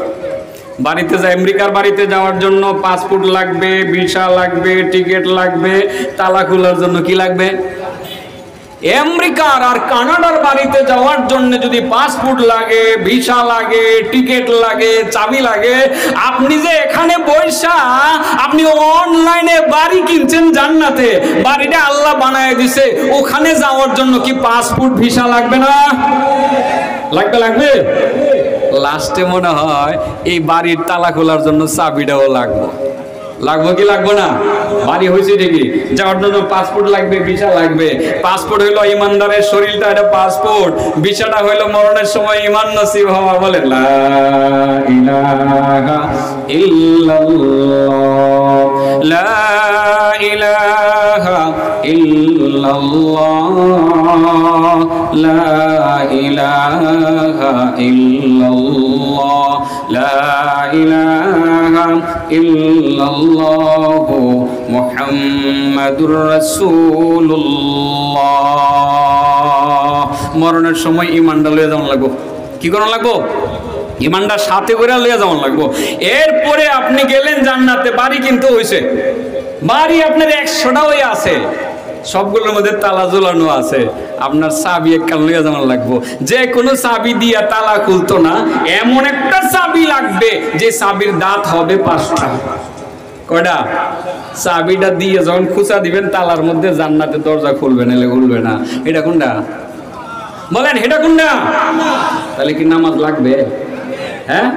S1: বাড়িতে যায় আমেরিকার বাড়িতে যাওয়ার জন্য পাসপোর্ট লাগবে, ভিসা লাগবে, টিকিট লাগবে। তালা খোলার জন্য কি লাগবে? আমেরিকার আর কানাডার বাড়িতে যাওয়ার জন্য যদি পাসপোর্ট লাগে, ভিসা লাগে, টিকিট লাগে, চাবি লাগে, আপনি যে এখানে বৈশা আপনি অনলাইনে বাড়ি কিনছেন জান্নাতে, বাড়িটা আল্লাহ বানায় দিছে, ওখানে যাওয়ার জন্য কি পাসপোর্ট ভিসা লাগবে না? লাগবে লাগবে। লাস্টে মনে হয় এই বাড়ির তালা খোলার জন্য চাবিটাও লাগবে। লাগবে কি লাগবে না? বাড়ি হয়েছে ঠিকই, যাওয়ার জন্য পাসপোর্ট লাগবে, ভিসা লাগবে। পাসপোর্ট হইলো ইমানদারের শরীরটা, এটা পাসপোর্ট। ভিসাটা হইলো মরণের সময় ইমান নসিব হওয়া। বলে লা ইলাহা ইল্লাল্লাহ, লা ইলাহা ইল্লাল্লাহ, লা ইলাহা ইল্লাল্লাহ, লা ইলাহা ইল্লাল্লাহু মুহাম্মাদুর রাসূলুল্লাহ। মরণের সময় ইমানটা লয়ে যাওয়া লাগবো। কি করা লাগবো? ইমানটা সাথে করে লয়ে যাওয়া লাগবো। এরপরে আপনি গেলেন জান্নাতে, বাড়ি কিন্তু হইছে, বাড়ি আপনার 100টা হয়ে আছে, সবগুলোর মধ্যে তালা ঝুলানো আছে। আপনার চাবি একটা লইয়া যেমন লাগবো। যে কোনো চাবি দিয়া তালা খুলতো না, এমন একটা চাবি লাগবে যে চাবির দাঁত হবে 5টা। কয়টা? চাবিটা দিয়ে যখন খুঁচা দিবেন তালার মধ্যে, জান্নাতে দরজা খুলবে, নাহলে খুলবে না। এটা কোনটা বলেন? এটা কোনটা? তাহলে কি নামাজ লাগবে? হ্যাঁ,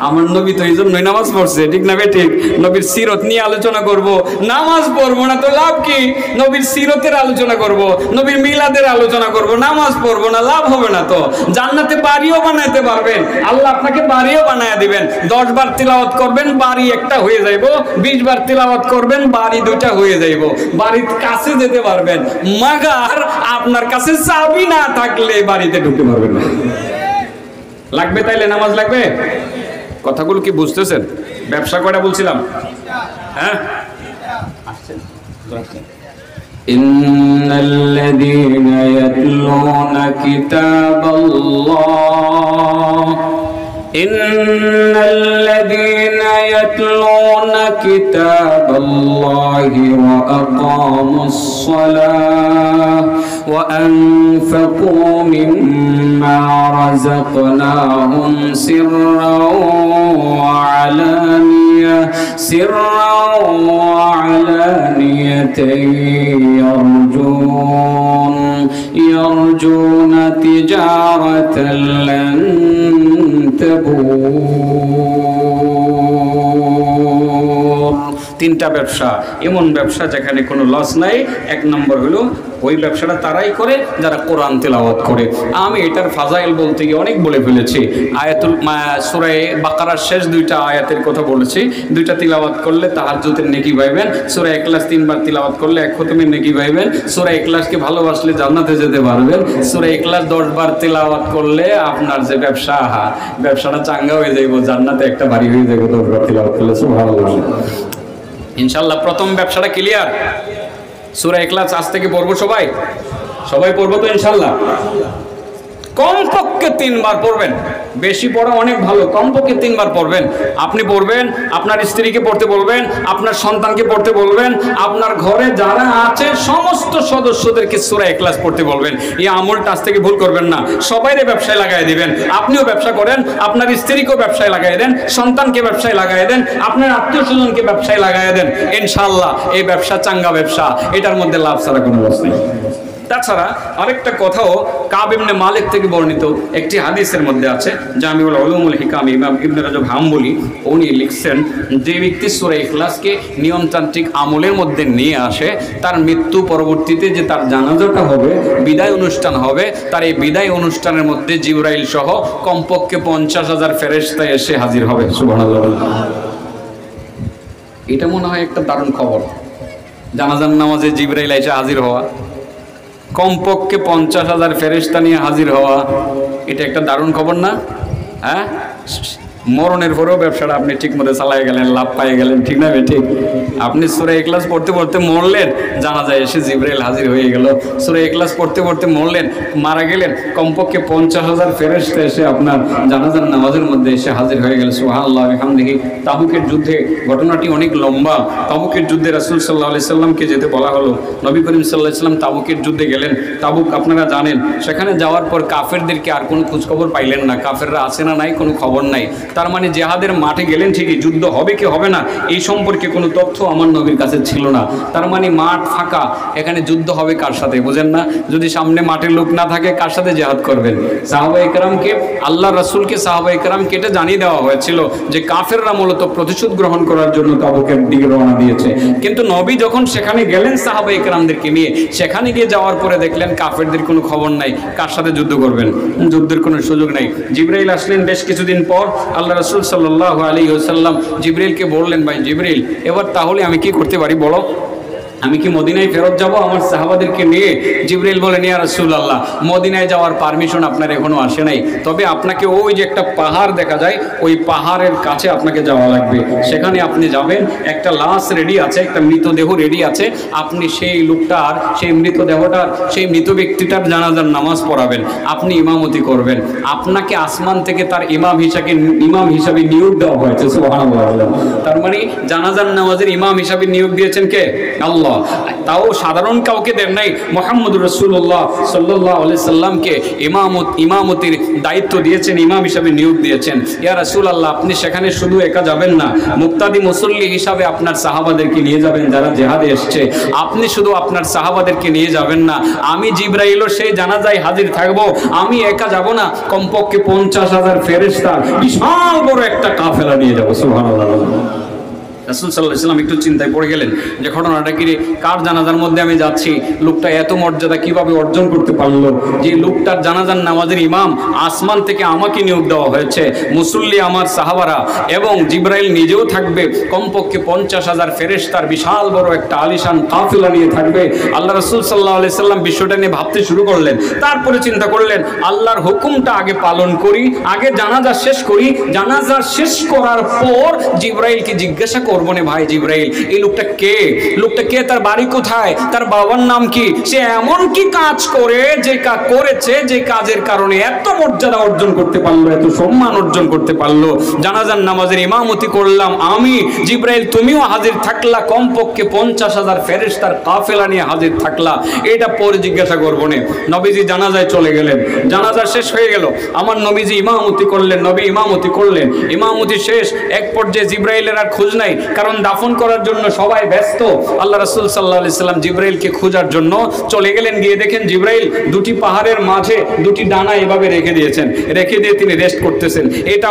S1: আমার নবী তো এই জন্যই নামাজ পড়ছে, ঠিক না ঠিক? নবীর সিরত নিয়ে আলোচনা করব, নামাজ পড়বো না তো লাভ কি? নবীর সিরতের আলোচনা করব, নবীর মিলাদের আলোচনা করব, নামাজ পড়বো না, লাভ হবে না তো। জান্নাতে বাড়িও বানাইতে পারবেন, আল্লাহ আপনাকে বাড়িও বানায় দিবেন। 10 বার তিলাওয়াত করবেন, বাড়ি একটা হয়ে যাইব। 20 বার তিলাওয়াত করবেন, বাড়ি 2টা হয়ে যাইব। বাড়ির কাছে যেতে পারবেন, মাগার আপনার কাছে চাবি না থাকলে বাড়িতে ঢুকতে পারবেন না। লাগবে তাইলে নামাজ লাগবে। কথাগুলো কি বুঝতেছেন? ব্যবসা কয়টা বলছিলাম? হ্যাঁ, ইন্নাল্লাযীনা ইয়াতলুনা কিতাবাল্লাহ, ইন্নাল্লাযীনা ইয়াতলুনা কিতাবাল্লাহি ওয়া আকামুস সালাহ ওয়া আনফাকু মিম্মা রাযাকনাহুম সিররাও ওয়া আলানিয়াহ, সিররাও ওয়া আলানিয়াতান ইয়ারজুনা তিজারাতান লান তাবুর। 3টা ব্যবসা, এমন ব্যবসা যেখানে কোনো লস নাই। 1 নম্বর হলো ওই ব্যবসাটা তারাই করে যারা কোরআন তেলাওয়াত করে। আমি এটার ফাজাইল বলতে গিয়ে অনেক বলে ফেলেছি। আয়াতুল সূরা বাকারার শেষ 2টা আয়াতের কথা বলেছি। 2টা তিলাওয়াত করলে তাহাজ্জুদের নেকি পাইবেন। সূরা ইখলাস 3 বার তিলাওয়াত করলে 1 খতমের নেকি পাইবেন। সূরা ইখলাসকে ভালোবাসলে জান্নাতে যেতে পারবেন। সূরা ইখলাস 10 বার তিলাওয়াত করলে আপনার যে ব্যবসাটা চাঙ্গা হয়ে যাইব, জান্নাতে একটা বাড়ি হয়ে যাইব 10 বার তিলাওয়াত করলে। সুবহানাল্লাহ। ইনশাআল্লাহ প্রথম ব্যবসাটা ক্লিয়ার। সূরা ইখলাস আজ থেকে পড়বো, সবাই পড়বো তো ইনশাআল্লাহ। কমপক্ষে 3 বার পড়বেন, বেশি পড়া অনেক ভালো, কমপক্ষে 3 বার পড়বেন। আপনি পড়বেন, আপনার স্ত্রীকে পড়তে বলবেন, আপনার সন্তানকে পড়তে বলবেন, আপনার ঘরে যারা আছে সমস্ত সদস্যদেরকে সূরা ইখলাস পড়তে বলবেন। এই আমলটা আজ থেকে ভুল করবেন না। সবাইরে ব্যবসায় লাগাই দিবেন। আপনিও ব্যবসা করেন, আপনার স্ত্রীকেও ব্যবসায় লাগাই দেন, সন্তানকে ব্যবসায় লাগাই দেন, আপনার আত্মীয় স্বজনকে ব্যবসায় লাগাই দেন। ইনশাআল্লাহ এই ব্যবসা চাঙ্গা ব্যবসা, এটার মধ্যে লাভ ছাড়া কোনো ব্যবসা নেই। তাছাড়া আরেকটা কথাও কাব ইবনে মালিক থেকে বর্ণিত একটি হাদিসের মধ্যে আছে, জামিউল উলুমুল হিকাম ইমাম ইবনে রাজব হাম্বলি উনি লিখছেন, যে ব্যক্তি সূরা ইখলাসকে নিয়মতান্ত্রিক আমলের মধ্যে নিয়ে আসে, তার মৃত্যু পরবর্তীতে যে তার জানাজাটা হবে, বিদায় অনুষ্ঠান হবে, তার এই বিদায় অনুষ্ঠানের মধ্যে জিবরাইল সহ কমপক্ষে 50,000 ফেরেশতা এসে হাজির হবে। সুবহানাল্লাহ। এটা মনে হয় একটা দারুণ খবর, জানাজার নামাজে জিবরাইল এসে হাজির হওয়া, কমপক্ষে 50,000 ফেরেশতা নিয়ে হাজির হওয়া, এটা একটা দারুণ খবর না? হ্যাঁ, মরণের পরেও ব্যবসাটা আপনি ঠিক মতো চালাই গেলেন, লাভ পাই গেলেন, ঠিক না ঠিক? আপনি সূরা ইখলাস পড়তে পড়তে মরলেন, জানাজায় এসে জিবরাইল হাজির হয়ে গেল। সূরা ইখলাস পড়তে পড়তে মরলেন, মারা গেলেন, কমপক্ষে 50,000 ফেরেশতা এসে আপনার জানাজার নামাজের মধ্যে এসে হাজির হয়ে গেল। সুবহানাল্লাহ ওয়া বিহামদিহি। তাবুকের যুদ্ধে ঘটনাটি অনেক লম্বা। তাবুকের যুদ্ধে রাসূল সাল্লাল্লাহু আলাইহি সাল্লামকে যেতে বলা হলো। নবী করিম সাল্লাল্লাহু আলাইহি সাল্লাম তাবুকের যুদ্ধে গেলেন। তাবুক আপনারা জানেন, সেখানে যাওয়ার পর কাফেরদেরকে আর কোনো খোঁজখবর পাইলেন না। কাফেররা আছে না নাই কোনো খবর নাই। তার মানে জেহাদের মাঠে গেলেন ঠিকই, যুদ্ধ হবে কি হবে না এই সম্পর্কে কোনো তথ্য আমার নবীর কাছে ছিল না। তার মানে মাঠ ফাঁকা, এখানে যুদ্ধ হবে কার সাথে বুঝেন না? যদি সামনে মাঠে লোক না থাকে কার সাথে জেহাদ করবেন? সাহাবায়ে কেরামকে, আল্লাহ রাসূলকে সাহাবায়ে কেরামকে এটা জানিয়ে দেওয়া হয়েছিল যে কাফেররা মূলত প্রতিশোধ গ্রহণ করার জন্য তাবুকের দিকে রওনা দিয়েছে। কিন্তু নবী যখন সেখানে গেলেন সাহাবায়ে কেরামদেরকে নিয়ে, সেখানে গিয়ে যাওয়ার পরে দেখলেন কাফেরদের কোনো খবর নাই, কার সাথে যুদ্ধ করবেন? যুদ্ধের কোনো সুযোগ নাই। জিবরাইল আসলেন বেশ কিছুদিন পর। আল্লাহ রাসূল সাল্লাল্লাহু আলাইহি ওয়াসাল্লাম জিবরাইলকে বললেন, ভাই জিবরাইল, এবার তাহলে আমি কি করতে পারি বলো? আমি কি মদিনায় ফেরত যাব আমার সাহাবাদেরকে নিয়ে? জিবরাইল বলেন, ইয়া রাসূলুল্লাহ, মদিনায় যাওয়ার পারমিশন আপনার এখনো আসে নাই, তবে আপনাকে ওই যে একটা পাহাড় দেখা যায়, ওই পাহাড়ের কাছে আপনাকে যাওয়া লাগবে। সেখানে আপনি যাবেন, একটা লাশ রেডি আছে, একটা মৃতদেহ রেডি আছে, আপনি সেই লোকটার, সেই মৃতদেহটার, সেই মৃত ব্যক্তিটার জানাজার নামাজ পড়াবেন, আপনি ইমামতি করবেন। আপনাকে আসমান থেকে তার ইমাম হিসাবে নিয়োগ দেওয়া হয়েছে। সুবহানাল্লাহ। তার মানে জানাজার নামাজের ইমাম হিসাবে নিয়োগ দিয়েছেন কে? আল্লাহ। তাও সাধারণ কাউকে দেন নাই, মুহাম্মদুর রাসূলুল্লাহ সাল্লাল্লাহু আলাইহি সাল্লামকে ইমামতির দায়িত্ব দিয়েছেন, ইমাম হিসাবে নিয়োগ দিয়েছেন। ইয়া রাসূলুল্লাহ, আপনি সেখানে শুধু একা যাবেন না, মুক্তাদি মুসল্লি হিসাবে আপনার সাহাবাদেরকে নিয়ে যাবেন যারা জিহাদে এসেছে। আপনি শুধু আপনার সাহাবাদেরকে নিয়ে যাবেন না, আমি জিবরাইলও সেই জানাজায় হাজির থাকব। আমি একা যাব না, কমপক্ষে 50,000 ফেরেশতা বিশাল বড় একটা কাফেলা নিয়ে যাব। সুবহানাল্লাহ। রাসূল সাল্লাল্লাহু আলাইহি ওয়াসাল্লাম একটু চিন্তায় পড়ে গেলেন যে ঘটনাটা কি, কার জানাজার মধ্যে আমি যাচ্ছি, লোকটা এত মর্যাদা কিভাবে অর্জন করতে পারলো? যে লোকটার জানাজার নামাজের ইমাম আসমান থেকে আমাকে নিয়োগ দেওয়া হয়েছে, মুসল্লি আমার সাহাবারা এবং জিবরাইল নিজেও থাকবে, কমপক্ষে 50,000 ফেরেশতার বিশাল বড় একটা আলিশান কাফেলা নিয়ে থাকবে। আল্লাহ রাসূল সাল্লাল্লাহু আলাইহি সাল্লাম বিষয়টা নিয়ে ভাবতে শুরু করলেন। তারপরে চিন্তা করলেন, আল্লাহর হুকুমটা আগে পালন করি, আগে জানাজা শেষ করি, জানাজা শেষ করার পর জিবরাইলকে জিজ্ঞাসা করব, ভাই জিবরাইল, এই লোকটা কে? লোকটা কে? তার বাড়ি কোথায়? তার বাবার নাম কি? সে এমন কি কাজ করে যে কাজ করেছে, যে কাজের কারণে এত মর্যাদা অর্জন করতে পারলো, এত সম্মান অর্জন করতে পারলো? জানাজার নামাজের ইমামতি করলাম আমি, জিবরাইল তুমিও হাজির থাকলা, কমপক্ষে 50,000 ফেরেশতার কাফেলা নিয়ে হাজির থাকলা, এটা পরে জিজ্ঞাসা করবো না। নবীজি জানাজায় চলে গেলেন, জানাজা শেষ হয়ে গেল, আমার নবীজি ইমামতি করলেন, নবী ইমামতি করলেন, ইমামতি শেষ। এক পর্যায়ে জিবরাইলের আর খোঁজ নাই, কারণ দাফন করার জন্য সবাই ব্যস্ত। আল্লাহ রাসূল সাল্লাল্লাহু আলাইহি সাল্লাম জিবরাইলকে খোঁজার জন্য চলে গেলেন, গিয়ে দেখেন জিবরাইল দুটি পাহাড়ের মাঝে দুটি ডানা এভাবে রেখে দিয়েছেন, রেখে দিয়ে তিনি রেস্ট করতেছেন। এটা